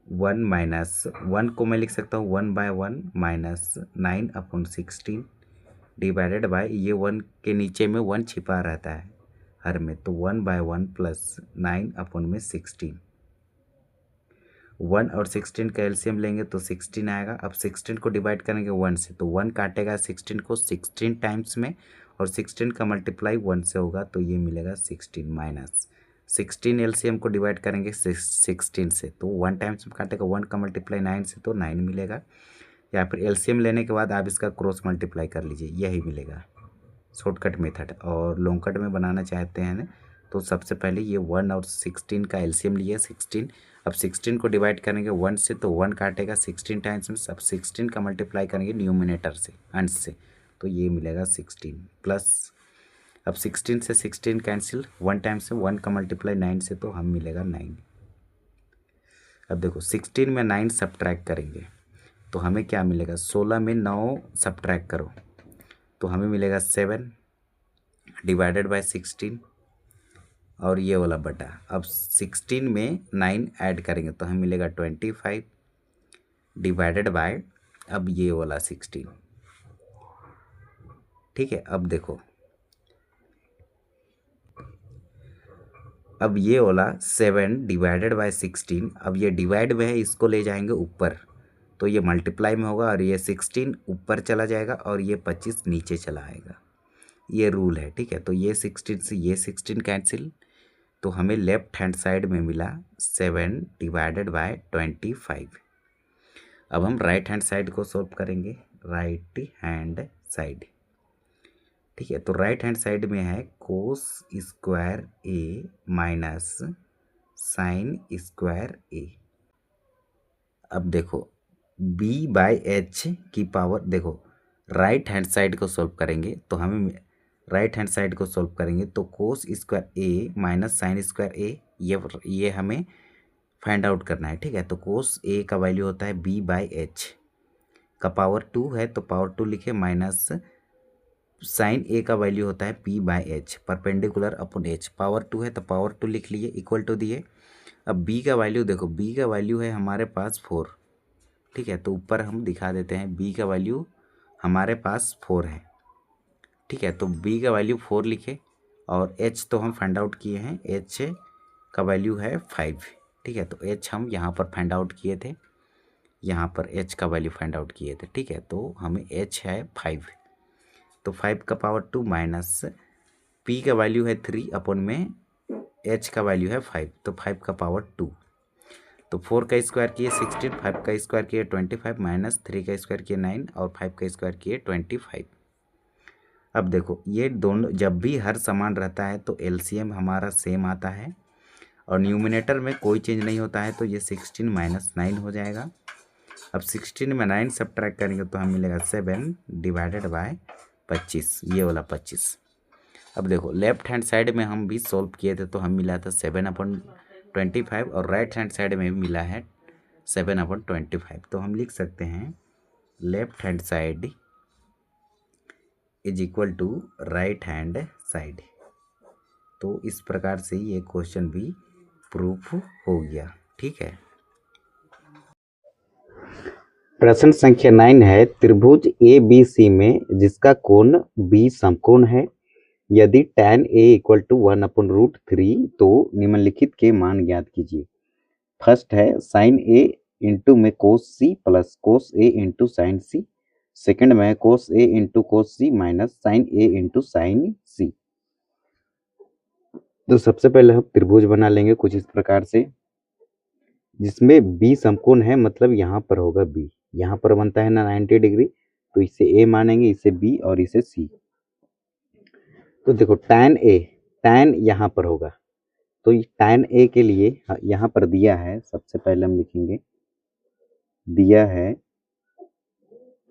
1 माइनस 1 को मैं लिख सकता हूँ 1 by 1 minus 9 upon 16 divided by ये 1 के नीचे में 1 छिपा रहता है हर में, तो 1 बाय 1 प्लस 9 अपॉन में 16। 1 और 16 का एलसीएम लेंगे तो 16 आएगा। अब 16 को डिवाइड करेंगे 1 से तो 1 काटेगा 16 को 16 टाइम्स में और 16 का मल्टीप्लाई 1 से होगा तो ये मिलेगा 16 माइनस 16 एलसीएम को डिवाइड करेंगे 16 से तो 1 टाइम्स में काटेगा 1 का मल्टीप्लाई 9 से तो 9 मिलेगा, या फिर एलसीएम लेने के बाद आप इसका क्रॉस मल्टीप्लाई कर लीजिए, यही मिलेगा शॉर्टकट मेथड। और लॉन्ग कट में बनाना चाहते हैं ना तो सबसे पहले ये 1 और 16 का एलसीएम लिए 16। अब 16 को डिवाइड करेंगे 1 से तो 1 काटेगा 16 टाइम्स में, अब 16 का मल्टीप्लाई करेंगे न्यूमिनेटर से अंश से तो ये मिलेगा 16 प्लस, अब 16 से 16 कैंसिल, 1 टाइम्स से 1 का मल्टीप्लाई 9 से तो हम मिलेगा 9। अब देखो 16 में 9 सब्ट्रैक्ट करेंगे तो हमें क्या मिलेगा, 16 में 9 सब्ट्रैक्ट करो तो हमें मिलेगा 7 डिवाइडेड बाय 16 और ये वाला बटा, अब 16 में 9 ऐड करेंगे तो हमें मिलेगा 25 डिवाइडेड बाय अब ये वाला 16, ठीक है। अब देखो अब ये वाला 7 डिवाइडेड बाय 16, अब ये डिवाइड में है इसको ले जाएंगे ऊपर तो ये मल्टीप्लाई में होगा और ये 16 ऊपर चला जाएगा और ये 25 नीचे चला आएगा, ये रूल है, ठीक है। तो ये 16 से ये 16 कैंसिल तो हमें लेफ्ट हैंड साइड में मिला 7 डिवाइडेड बाय 25। अब हम राइट हैंड साइड को सॉल्व करेंगे, राइट हैंड साइड, ठीक है। तो राइट हैंड साइड में है cos square A minus sine square ए। अब देखो b बाय एच की पावर, देखो राइट हैंड साइड को सॉल्व करेंगे तो हमें राइट हैंड साइड को सॉल्व करेंगे तो cos square A minus sine square ए, ये हमें फाइंड आउट करना है, ठीक है। तो कोस ए का वैल्यू होता है b बाय एच का पावर 2 है तो पावर 2 लिखे माइनस साइन ए का वैल्यू होता है p by H perpendicular upon H, power 2 है तो पावर 2 लिख लिए इक्वल टू दिए। अब b का वैल्यू देखो, b का वैल्यू है हमारे पास 4, ठीक है। तो ऊपर हम दिखा देते हैं b का वैल्यू हमारे पास 4 है, ठीक ठीक है। तो b का वैल्यू 4 लिखे और h तो हम फाइंड आउट किए हैं, h का वैल्यू है 5, ठीक है। तो h हम यहाँ पर फाइंड आउट किए थे, यहाँ पर h का वैल्यू फाइंड आउट किए थे, ठीक है। तो हमें h है 5, तो 5 का पावर 2 माइनस p का वैल्यू है 3 अपॉन में h का वैल्यू है 5, तो 5 का पावर 2, तो 4 का स्क्वायर किए 16, 5 का स्क्वायर किए 25 माइनस 3 का स्क्वायर किए 9 और 5 का स्क्वायर किए 25। अब देखो ये दोनों जब भी हर समान रहता है तो एलसीएम हमारा सेम आता है और न्यूमिनेटर में कोई चेंज नहीं होता है, तो ये 16 माइनस 9 हो जाएगा। अब 16 में 9 सब्ट्रैक्ट करेंगे तो हमें मिलेगा 7 डिवाइडेड बाय 25, ये वाला 25। अब देखो लेफ्ट हैंड साइड में हम भी सॉल्व किए थे तो हम मिला था 7/25 और राइट हैंड साइड में भी मिला है 7/25। तो हम लिख सकते हैं left hand side is equal to right hand side. तो इस प्रकार से ये क्वेश्चन भी प्रूफ हो गया, ठीक है। प्रश्न संख्या 9 है, त्रिभुज ए बी सी में जिसका कोण बी समकोण है, यदि tan a इक्वल टू 1/√3 तो निम्नलिखित के मान ज्ञात कीजिए। फर्स्ट है sin a इंटू में cos c plus cos a into sin c। Second में है cos a into cos c minus sin a into sin c। तो सबसे पहले हम त्रिभुज बना लेंगे कुछ इस प्रकार से, जिसमें b समकोण है, मतलब यहाँ पर होगा b, यहाँ पर बनता है ना 90 डिग्री, तो इसे a मानेंगे, इसे b और इसे c। तो देखो tan यहाँ पर होगा, तो tan a के लिए यहाँ पर दिया है, सबसे पहले हम लिखेंगे, दिया है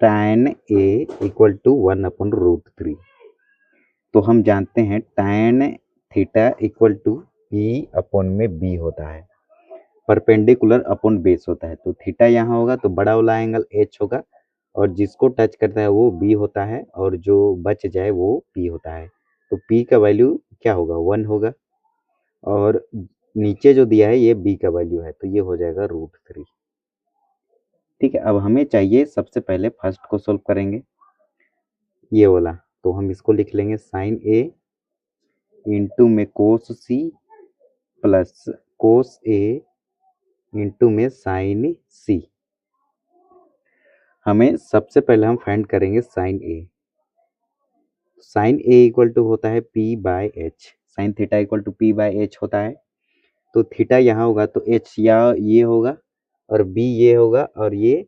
tan a इक्वल टू 1/√3। तो हम जानते हैं tan theta equal to p upon में b होता है, परपेंडिकुलर अपॉन बेस होता है। तो थीटा यहाँ होगा तो बड़ा वाला एंगल h होगा और जिसको टच करता है वो b होता है और जो बच जाए वो p होता है। तो p का वैल्यू क्या होगा, 1 होगा और नीचे जो दिया है ये b का वैल्यू है, तो ये हो जाएगा √3, ठीक है। अब हमें चाहिए, सबसे पहले फर्स्ट को सोल्व करेंगे ये वाला, तो हम इसको लिख लेंगे sin a इंटू में cos c plus cos a into में sin c। हमें सबसे पहले हम फाइंड करेंगे sin a। sin a equal to होता है p by h, sin theta equal to p by h होता है। तो थीटा यहाँ होगा तो h या ये होगा और b ये होगा और ये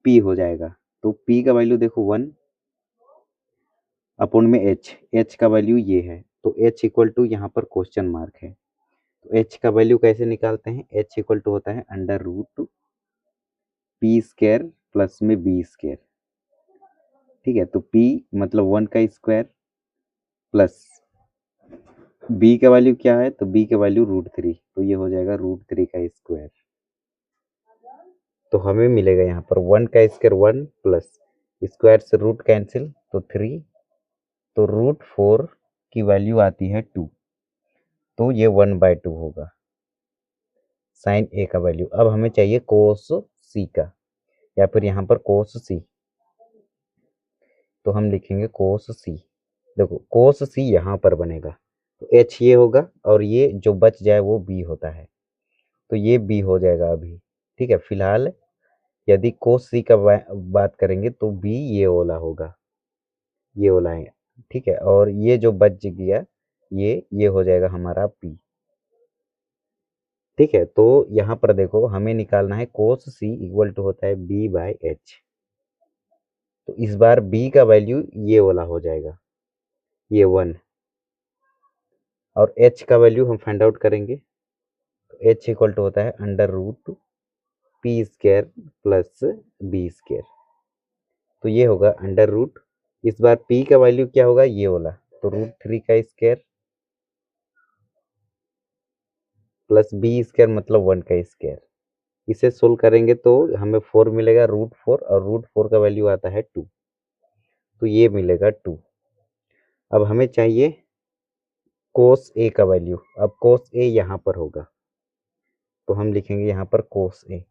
p हो जाएगा। तो p का वैल्यू देखो 1 अपॉन में h का वैल्यू ये है, तो h इक्वल टू यहाँ पर क्वेश्चन मार्क है। तो h का वैल्यू कैसे निकालते हैं, h इक्वल टू होता है √p² प्लस में b², ठीक है। तो p मतलब 1 का स्क्वायर प्लस b का वैल्यू क्या है, तो b का वैल्यू √3, तो ये हो जाएगा √3 का स्क्वायर। तो हमें मिलेगा यहाँ पर 1 का स्क्वायर 1 प्लस स्क्वायर से रूट कैंसिल तो 3, तो √4 की वैल्यू आती है 2, तो ये 1/2 होगा sin a का वैल्यू। अब हमें चाहिए cos c का, या फिर यहाँ पर cos c, तो हम लिखेंगे cos c। देखो cos c यहाँ पर बनेगा तो h ये होगा और ये जो बच जाए वो b होता है, तो ये b हो जाएगा अभी, ठीक है। फिलहाल यदि cos c का बात करेंगे तो b ये वाला होगा, ये वाला है, ठीक है। और ये जो बच गया ये हो जाएगा हमारा p, ठीक है। तो यहाँ पर देखो हमें निकालना है cos c इक्वल टू होता है b बाय h। तो इस बार b का वैल्यू ये वाला हो जाएगा, ये 1, और h का वैल्यू हम फाइंड आउट करेंगे। तो h इक्वल टू होता है √p² प्लस b², तो ये होगा √ इस बार p का वैल्यू क्या होगा, ये वाला, तो √3 का स्क्वायर प्लस b² मतलब 1 का स्क्वायर। इसे सोल्व करेंगे तो हमें 4 मिलेगा √4 और √4 का वैल्यू आता है 2, तो ये मिलेगा 2। अब हमें चाहिए cos a का वैल्यू, अब cos a यहाँ पर होगा तो हम लिखेंगे यहाँ पर cos a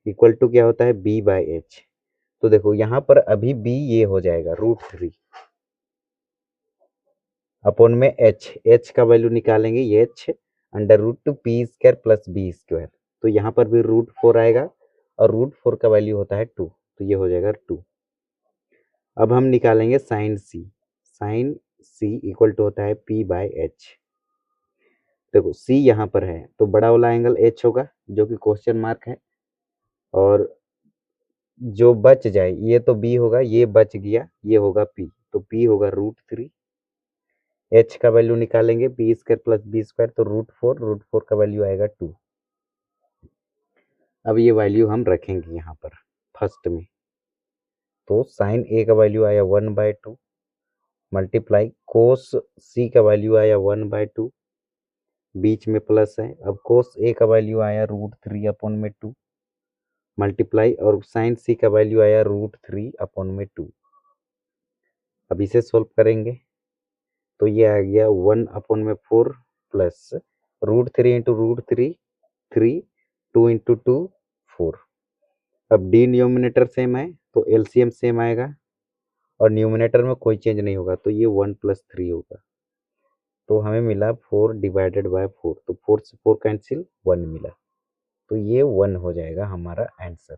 इक्वल टू क्या होता है b बाय h। तो देखो यहाँ पर अभी b ये हो जाएगा √3, अपॉन में एच का वैल्यू निकालेंगे, ये H under root to P square plus B square. तो यहाँ पर भी √4 आएगा और √4 का वैल्यू होता है 2, तो ये हो जाएगा 2। अब हम निकालेंगे साइन सी इक्वल टू होता है पी बाय एच। देखो सी यहाँ पर है तो बड़ा वाला एंगल एच होगा जो कि क्वेश्चन मार्क है, और जो बच जाए ये तो बी होगा, ये बच गया ये होगा पी, तो पी होगा √3। एच का वैल्यू निकालेंगे P square plus B square, तो √4 का वैल्यू आएगा 2। अब ये वैल्यू हम रखेंगे यहाँ पर फर्स्ट में, तो साइन ए का वैल्यू आया 1/2 मल्टीप्लाई कोस सी का वैल्यू आया 1/2, बीच में प्लस है। अब कोस ए का वैल्यू आया √3/2 मल्टीप्लाई, और साइन सी का वैल्यू आया √3/2। अब इसे सोल्व करेंगे तो ये आ गया 1/4 प्लस √3 इंटू √3 3, 2 इंटू 2 4। अब डिनोमिनेटर सेम है तो एलसीएम सेम आएगा, और न्यूमिनेटर में कोई चेंज नहीं होगा तो ये 1 + 3 होगा। तो हमें मिला 4/4, तो 4 से 4 कैंसिल 1 मिला, तो ये 1 हो जाएगा हमारा आंसर।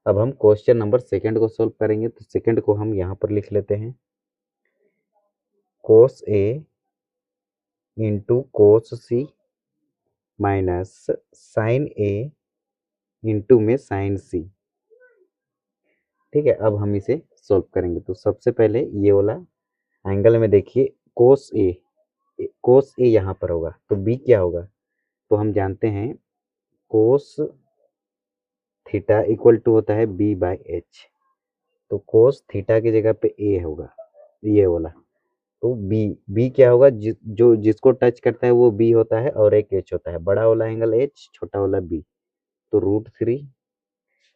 अब हम क्वेश्चन नंबर सेकंड को सॉल्व करेंगे, तो सेकंड को हम यहाँ पर लिख लेते हैं cos A into cos C minus sine A into में साइन C। ठीक है, अब हम इसे सॉल्व करेंगे। तो सबसे पहले ये वाला एंगल में देखिए cos A यहाँ पर होगा तो B क्या होगा, तो हम जानते हैं cos थीटा इक्वल टू होता है B/H, तो cos थीटा की जगह पे A होगा ये वाला, तो बी क्या होगा, जो जिसको टच करता है वो बी होता है और एक एच होता है, बड़ा वाला एंगल एच छोटा वाला बी, तो √3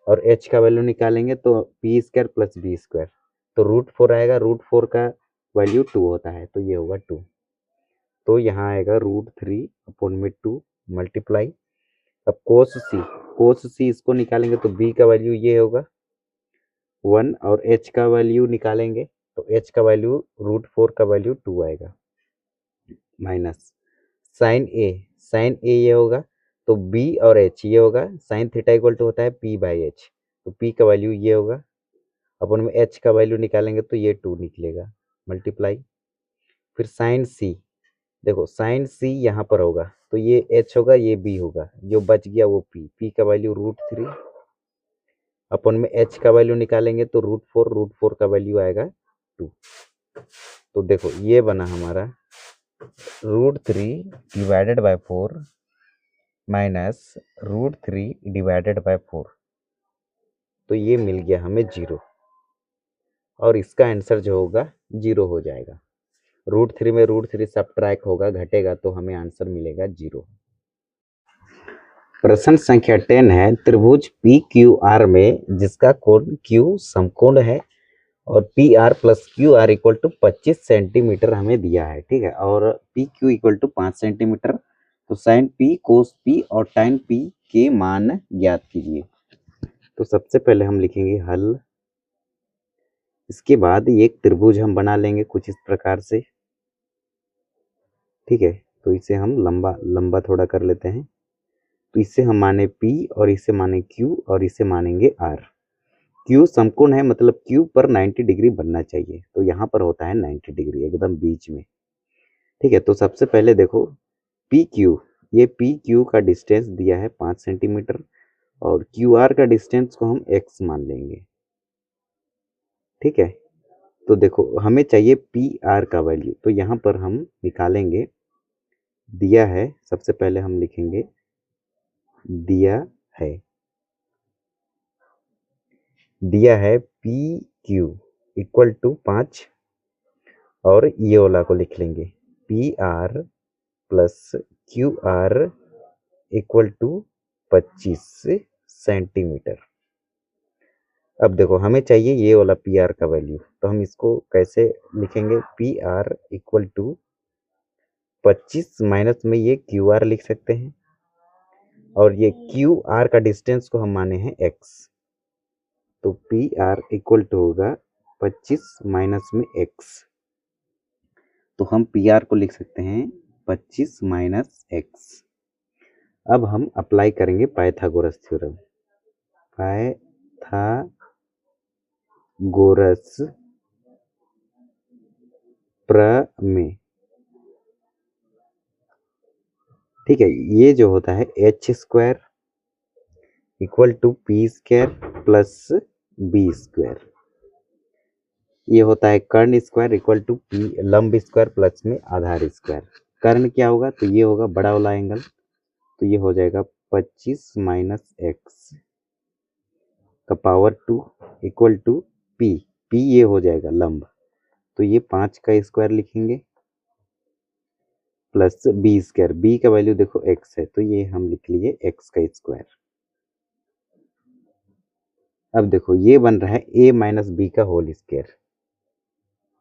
और एच का वैल्यू निकालेंगे तो P square plus B square, तो √4 आएगा, √4 का वैल्यू 2 होता है तो ये होगा 2। तो यहाँ आएगा √3/2 मल्टीप्लाई, अब कोस सी इसको निकालेंगे तो बी का वैल्यू ये होगा 1, और एच का वैल्यू निकालेंगे तो एच का वैल्यू √4 का वैल्यू 2 आएगा, माइनस साइन ए ये होगा तो बी और एच ये होगा, साइन थीटा इक्वल टू होता है P/H, तो P का वैल्यू ये होगा, अपन में एच का वैल्यू निकालेंगे तो ये 2 निकलेगा, मल्टीप्लाई फिर साइन सी, देखो साइन सी यहाँ पर होगा तो ये एच होगा ये बी होगा, जो बच गया वो पी का वैल्यू √3, अपन में एच का वैल्यू निकालेंगे तो √4 का वैल्यू आएगा 2। तो देखो ये बना हमारा √3/4 माइनस √3/4, तो ये मिल गया हमें 0, और इसका आंसर जो होगा 0 हो जाएगा। √3 में √3 सब्ट्रैक्ट होगा, घटेगा तो हमें आंसर मिलेगा 0। प्रश्न संख्या 10 है, त्रिभुज PQR में जिसका कोण Q समकोण है और PR + QR equal to 25 centimetre हमें दिया है। ठीक है, और PQ इक्वल टू 5 सेंटीमीटर, तो साइन P कोस P और टाइन P के मान ज्ञात कीजिए। तो सबसे पहले हम लिखेंगे हल, इसके बाद एक त्रिभुज हम बना लेंगे कुछ इस प्रकार से। ठीक है, तो इसे हम लंबा थोड़ा कर लेते हैं, तो इसे हम माने P और इसे माने Q और इसे मानेंगे R। Q समकोण है मतलब Q पर 90 डिग्री बनना चाहिए, तो यहाँ पर होता है 90 डिग्री एकदम बीच में। ठीक है, तो सबसे पहले देखो PQ, ये PQ का डिस्टेंस दिया है 5 सेंटीमीटर, और QR का डिस्टेंस को हम x मान लेंगे। ठीक है, तो देखो हमें चाहिए PR का वैल्यू, तो यहाँ पर हम निकालेंगे, दिया है सबसे पहले हम लिखेंगे दिया है PQ इक्वल टू 5, और ये वाला को लिख लेंगे PR + QR equal to 25 centimetre. अब देखो हमें चाहिए ये वाला PR का वैल्यू, तो हम इसको कैसे लिखेंगे, PR इक्वल टू 25 माइनस में ये QR लिख सकते हैं, और ये QR का डिस्टेंस को हम माने हैं x, तो PR इक्वल टू होगा 25 माइनस में x, तो हम पी आर को लिख सकते हैं 25 माइनस एक्स। अब हम अप्लाई करेंगे पाइथागोरस थ्योरम। पाइथागोरस प्रमेय, ठीक है। ये जो होता है H square equal to P square plus B square, ये होता है कर्ण स्क्वायर इक्वल टू पी लंब स्क्वायर प्लस में आधार स्क्वायर। कर्ण क्या होगा, तो ये होगा बड़ा वाला एंगल, तो ये हो जाएगा 25 माइनस एक्स का power 2 equal to P. P ये हो जाएगा लंब, तो ये 5 का स्क्वायर लिखेंगे प्लस बी स्क्वायर। बी का वैल्यू देखो एक्स है, तो ये हम लिख लिए एक्स का स्क्वायर। अब देखो ये बन रहा है ए माइनस बी का whole square,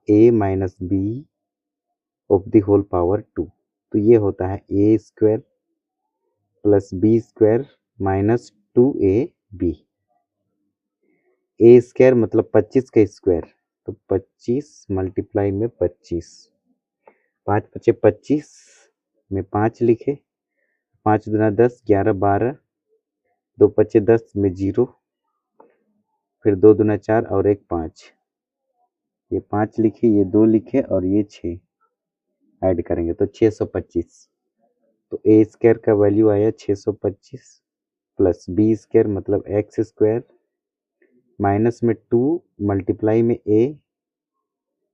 A minus B of the whole power 2, तो ये होता है A square plus B square minus 2 A B. A square मतलब 25 का स्क्वायर, तो 25 मल्टीप्लाई में 25, 5 पचे 25 में 5 लिखे, 5 दूना 10, 11 12, 2 पचे 10 में 0, फिर 2 दूना 4 और 1 5, ये 5 लिखे, ये 2 लिखे और ये 6 ऐड करेंगे तो 625। तो ए स्क्वायर का वैल्यू आया 625 प्लस बी स्क्वायर मतलब एक्स स्क्वायर माइनस में 2 मल्टीप्लाई में ए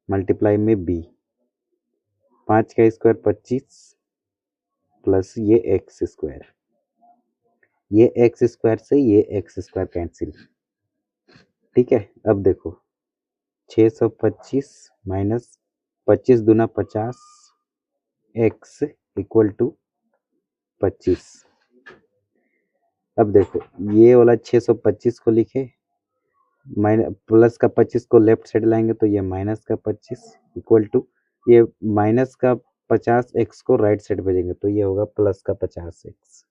मल्टीप्लाई में बी, 5 का स्क्वायर 25 प्लस ये एक्स स्क्वायर, ये एक्स स्क्वायर से ये एक्स स्क्वायर कैंसिल, ठीक है। अब देखो 625 माइनस 25 दूना 50 एक्स इक्वल टू 25। अब देखो ये वाला 625 को लिखे, माइनस प्लस का 25 को लेफ्ट साइड लाएंगे तो ये माइनस का 25 इक्वल टू ये माइनस का 50 एक्स को राइट साइड भेजेंगे तो ये होगा प्लस का 50 एक्स।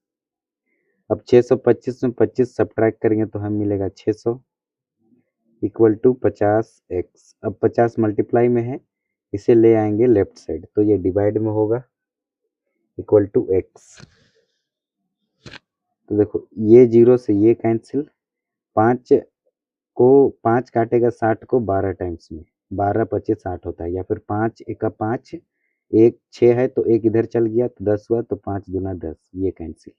अब 625 में 25 सब्ट्रैक्ट करेंगे तो हमें मिलेगा 600 इक्वल टू 50 एक्स। अब 50 मल्टीप्लाई में है, इसे ले आएंगे लेफ्ट साइड तो ये डिवाइड में होगा इक्वल टू एक्स। तो देखो ये 0 से ये कैंसिल, 5 को 5 काटेगा 60 को 12 टाइम्स में, 12 25 60 होता है, या फिर 5 एका 5, एक 6 है तो एक इधर चल गया तो 10 हुआ, तो 5 दूना 10, ये कैंसिल,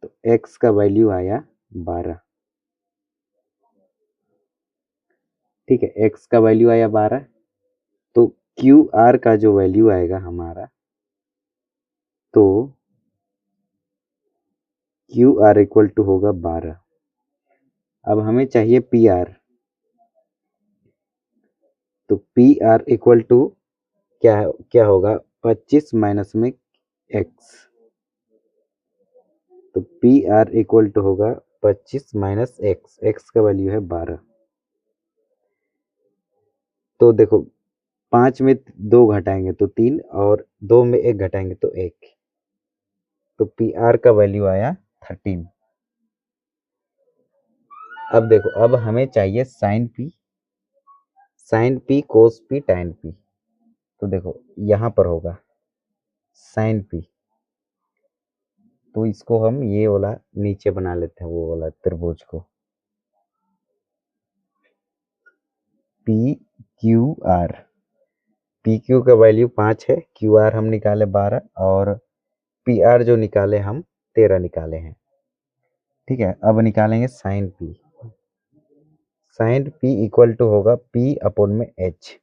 तो x का वैल्यू आया 12, ठीक है। x का वैल्यू आया 12, तो क्यू आर का जो वैल्यू आएगा हमारा, तो क्यू आर इक्वल टू होगा 12। अब हमें चाहिए पी आर, तो पी आर इक्वल टू क्या होगा 25 माइनस में x, तो पी आर इक्वल टू होगा 25 माइनस एक्स, एक्स का वैल्यू है 12। तो देखो 5 में 2 घटाएंगे तो 3 और 2 में 1 घटाएंगे तो 1, तो पी आर का वैल्यू आया 13। अब देखो अब हमें चाहिए sign P cos P tan P, तो देखो यहाँ पर होगा साइन पी, तो इसको हम ये वाला नीचे बना लेते हैं, वो वाला त्रिभुज को P Q R. P Q का वैल्यू 5 है, क्यू आर हम निकाले 12 और पी आर जो निकाले हम 13 निकाले हैं, ठीक है। अब निकालेंगे sine P, sine P equal to होगा पी अपॉन में एच,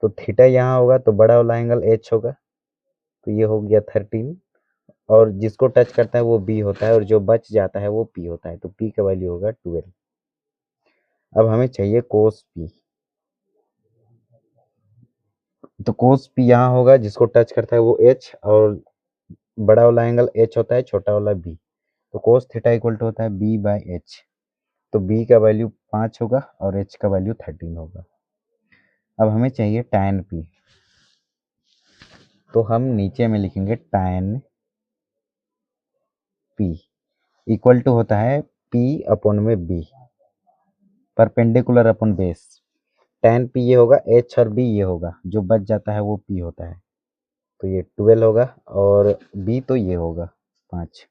तो थीटा यहाँ होगा तो बड़ा वाला एंगल एच होगा, तो ये हो गया 13, और जिसको टच करता है वो बी होता है और जो बच जाता है वो पी होता है, तो पी का वैल्यू होगा 12। अब हमें चाहिए कोस पी, तो कोस पी यहाँ होगा, जिसको टच करता है वो एच, और बड़ा वाला एंगल एच होता है, छोटा वाला बी, तो कोस थीटा इक्वल टू होता है बी बाई एच, तो बी का वैल्यू 5 होगा और एच का वैल्यू 13 होगा। अब हमें चाहिए टैन पी, तो हम नीचे में लिखेंगे टैन पी इक्वल टू होता है पी अपॉन में B, perpendicular upon base. tan p ये होगा, h और b ये होगा, जो बच जाता है वो p होता है, तो ये 12 होगा और b तो ये होगा 5।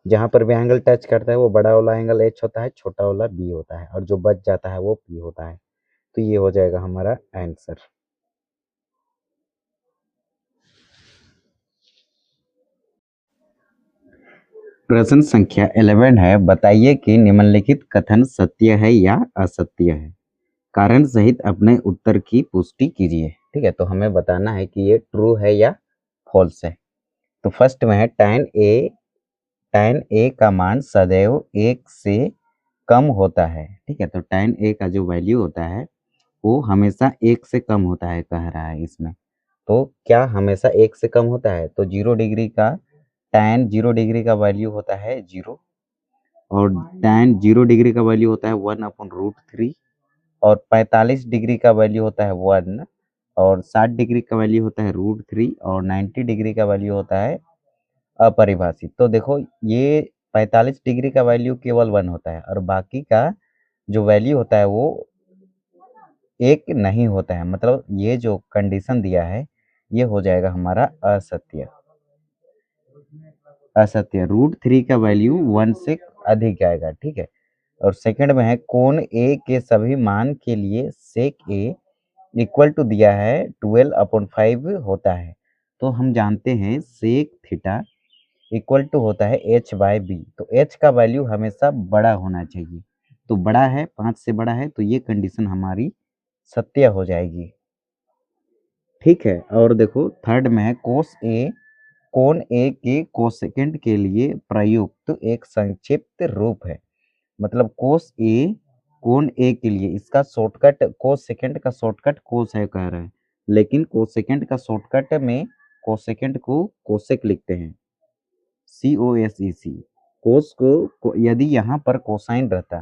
जहाँ पर भी एंगल टच करता है वो बड़ा वाला एंगल h होता है, छोटा वाला b होता है, और जो बच जाता है वो p होता है, तो ये हो जाएगा हमारा आंसर। प्रश्न संख्या 11 है, बताइए कि निम्नलिखित कथन सत्य है या असत्य है। कारण सहित अपने उत्तर की पुष्टि कीजिए। ठीक है, तो हमें बताना है कि ये ट्रू है या फॉल्स है। तो फर्स्ट में है tan a का मान सदैव 1 से कम होता है। ठीक है, तो tan a का जो वैल्यू होता है वो हमेशा 1 से कम होता है कह रहा है इसमें। तो क्या हमेशा 1 से कम होता है? तो 0 डिग्री का tan 0 डिग्री का वैल्यू होता है 0, और tan 0 डिग्री का वैल्यू होता है 1/√3, और 45 डिग्री का वैल्यू होता है 1, और 60 डिग्री का वैल्यू होता है √3, और 90 डिग्री का वैल्यू होता है अपरिभाषित। तो देखो ये 45 डिग्री का वैल्यू केवल 1 होता है, और बाकी का जो वैल्यू होता है वो एक नहीं होता है। मतलब ये जो कंडीशन दिया है ये हो जाएगा हमारा असत्य। √3 का वैल्यू 1 से अधिक आएगा। ठीक है, और सेकंड में है कोण ए के सभी मान के लिए सेक ए इक्वल टू दिया है 12/5 होता है। तो हम जानते हैं सेक थीटा इक्वल टू होता है h/b। तो h का वैल्यू हमेशा बड़ा होना चाहिए, तो बड़ा है, 5 से बड़ा है, तो ये कंडीशन हमारी सत्य हो जाएगी। ठीक है, और देखो थर्ड में है कोण ए के कोसेकेंड के लिए प्रयुक्त एक संक्षिप्त रूप है। मतलब कोण ए के लिए इसका शॉर्टकट कोसेकेंड का शॉर्टकट कोस है कह रहा है, लेकिन कोसेकेंड का शॉर्टकट में कोसेकेंड को कोसेक लिखते हैं, COSEC। कोस को यदि यहाँ पर कोसाइन रहता,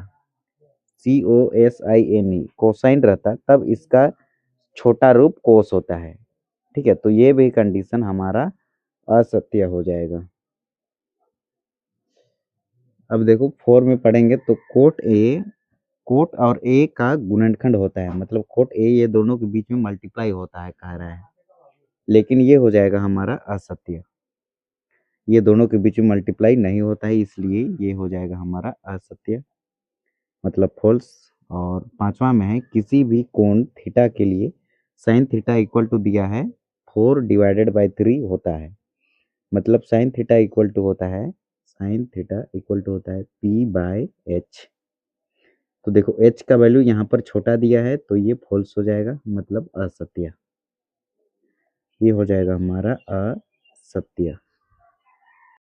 COSINE कोसाइन रहता, तब इसका छोटा रूप कोस होता है। ठीक है, तो ये भी कंडीशन हमारा असत्य हो जाएगा। अब देखो 4 में पढ़ेंगे तो कोट और ए का गुणनखंड होता है, मतलब कोट ए ये दोनों के बीच में मल्टीप्लाई होता है कह रहा है, लेकिन ये हो जाएगा हमारा असत्य। ये दोनों के बीच में मल्टीप्लाई नहीं होता है, इसलिए ये हो जाएगा हमारा असत्य, मतलब फॉल्स। और पांचवा में है किसी भी कोण थीटा के लिए साइन थीटा इक्वल टू दिया है 4/3 होता है। मतलब साइन थीटा इक्वल टू होता है P/H। तो देखो h का वैल्यू यहाँ पर छोटा दिया है, तो ये फॉल्स हो जाएगा, मतलब असत्य। ये हो जाएगा हमारा असत्य।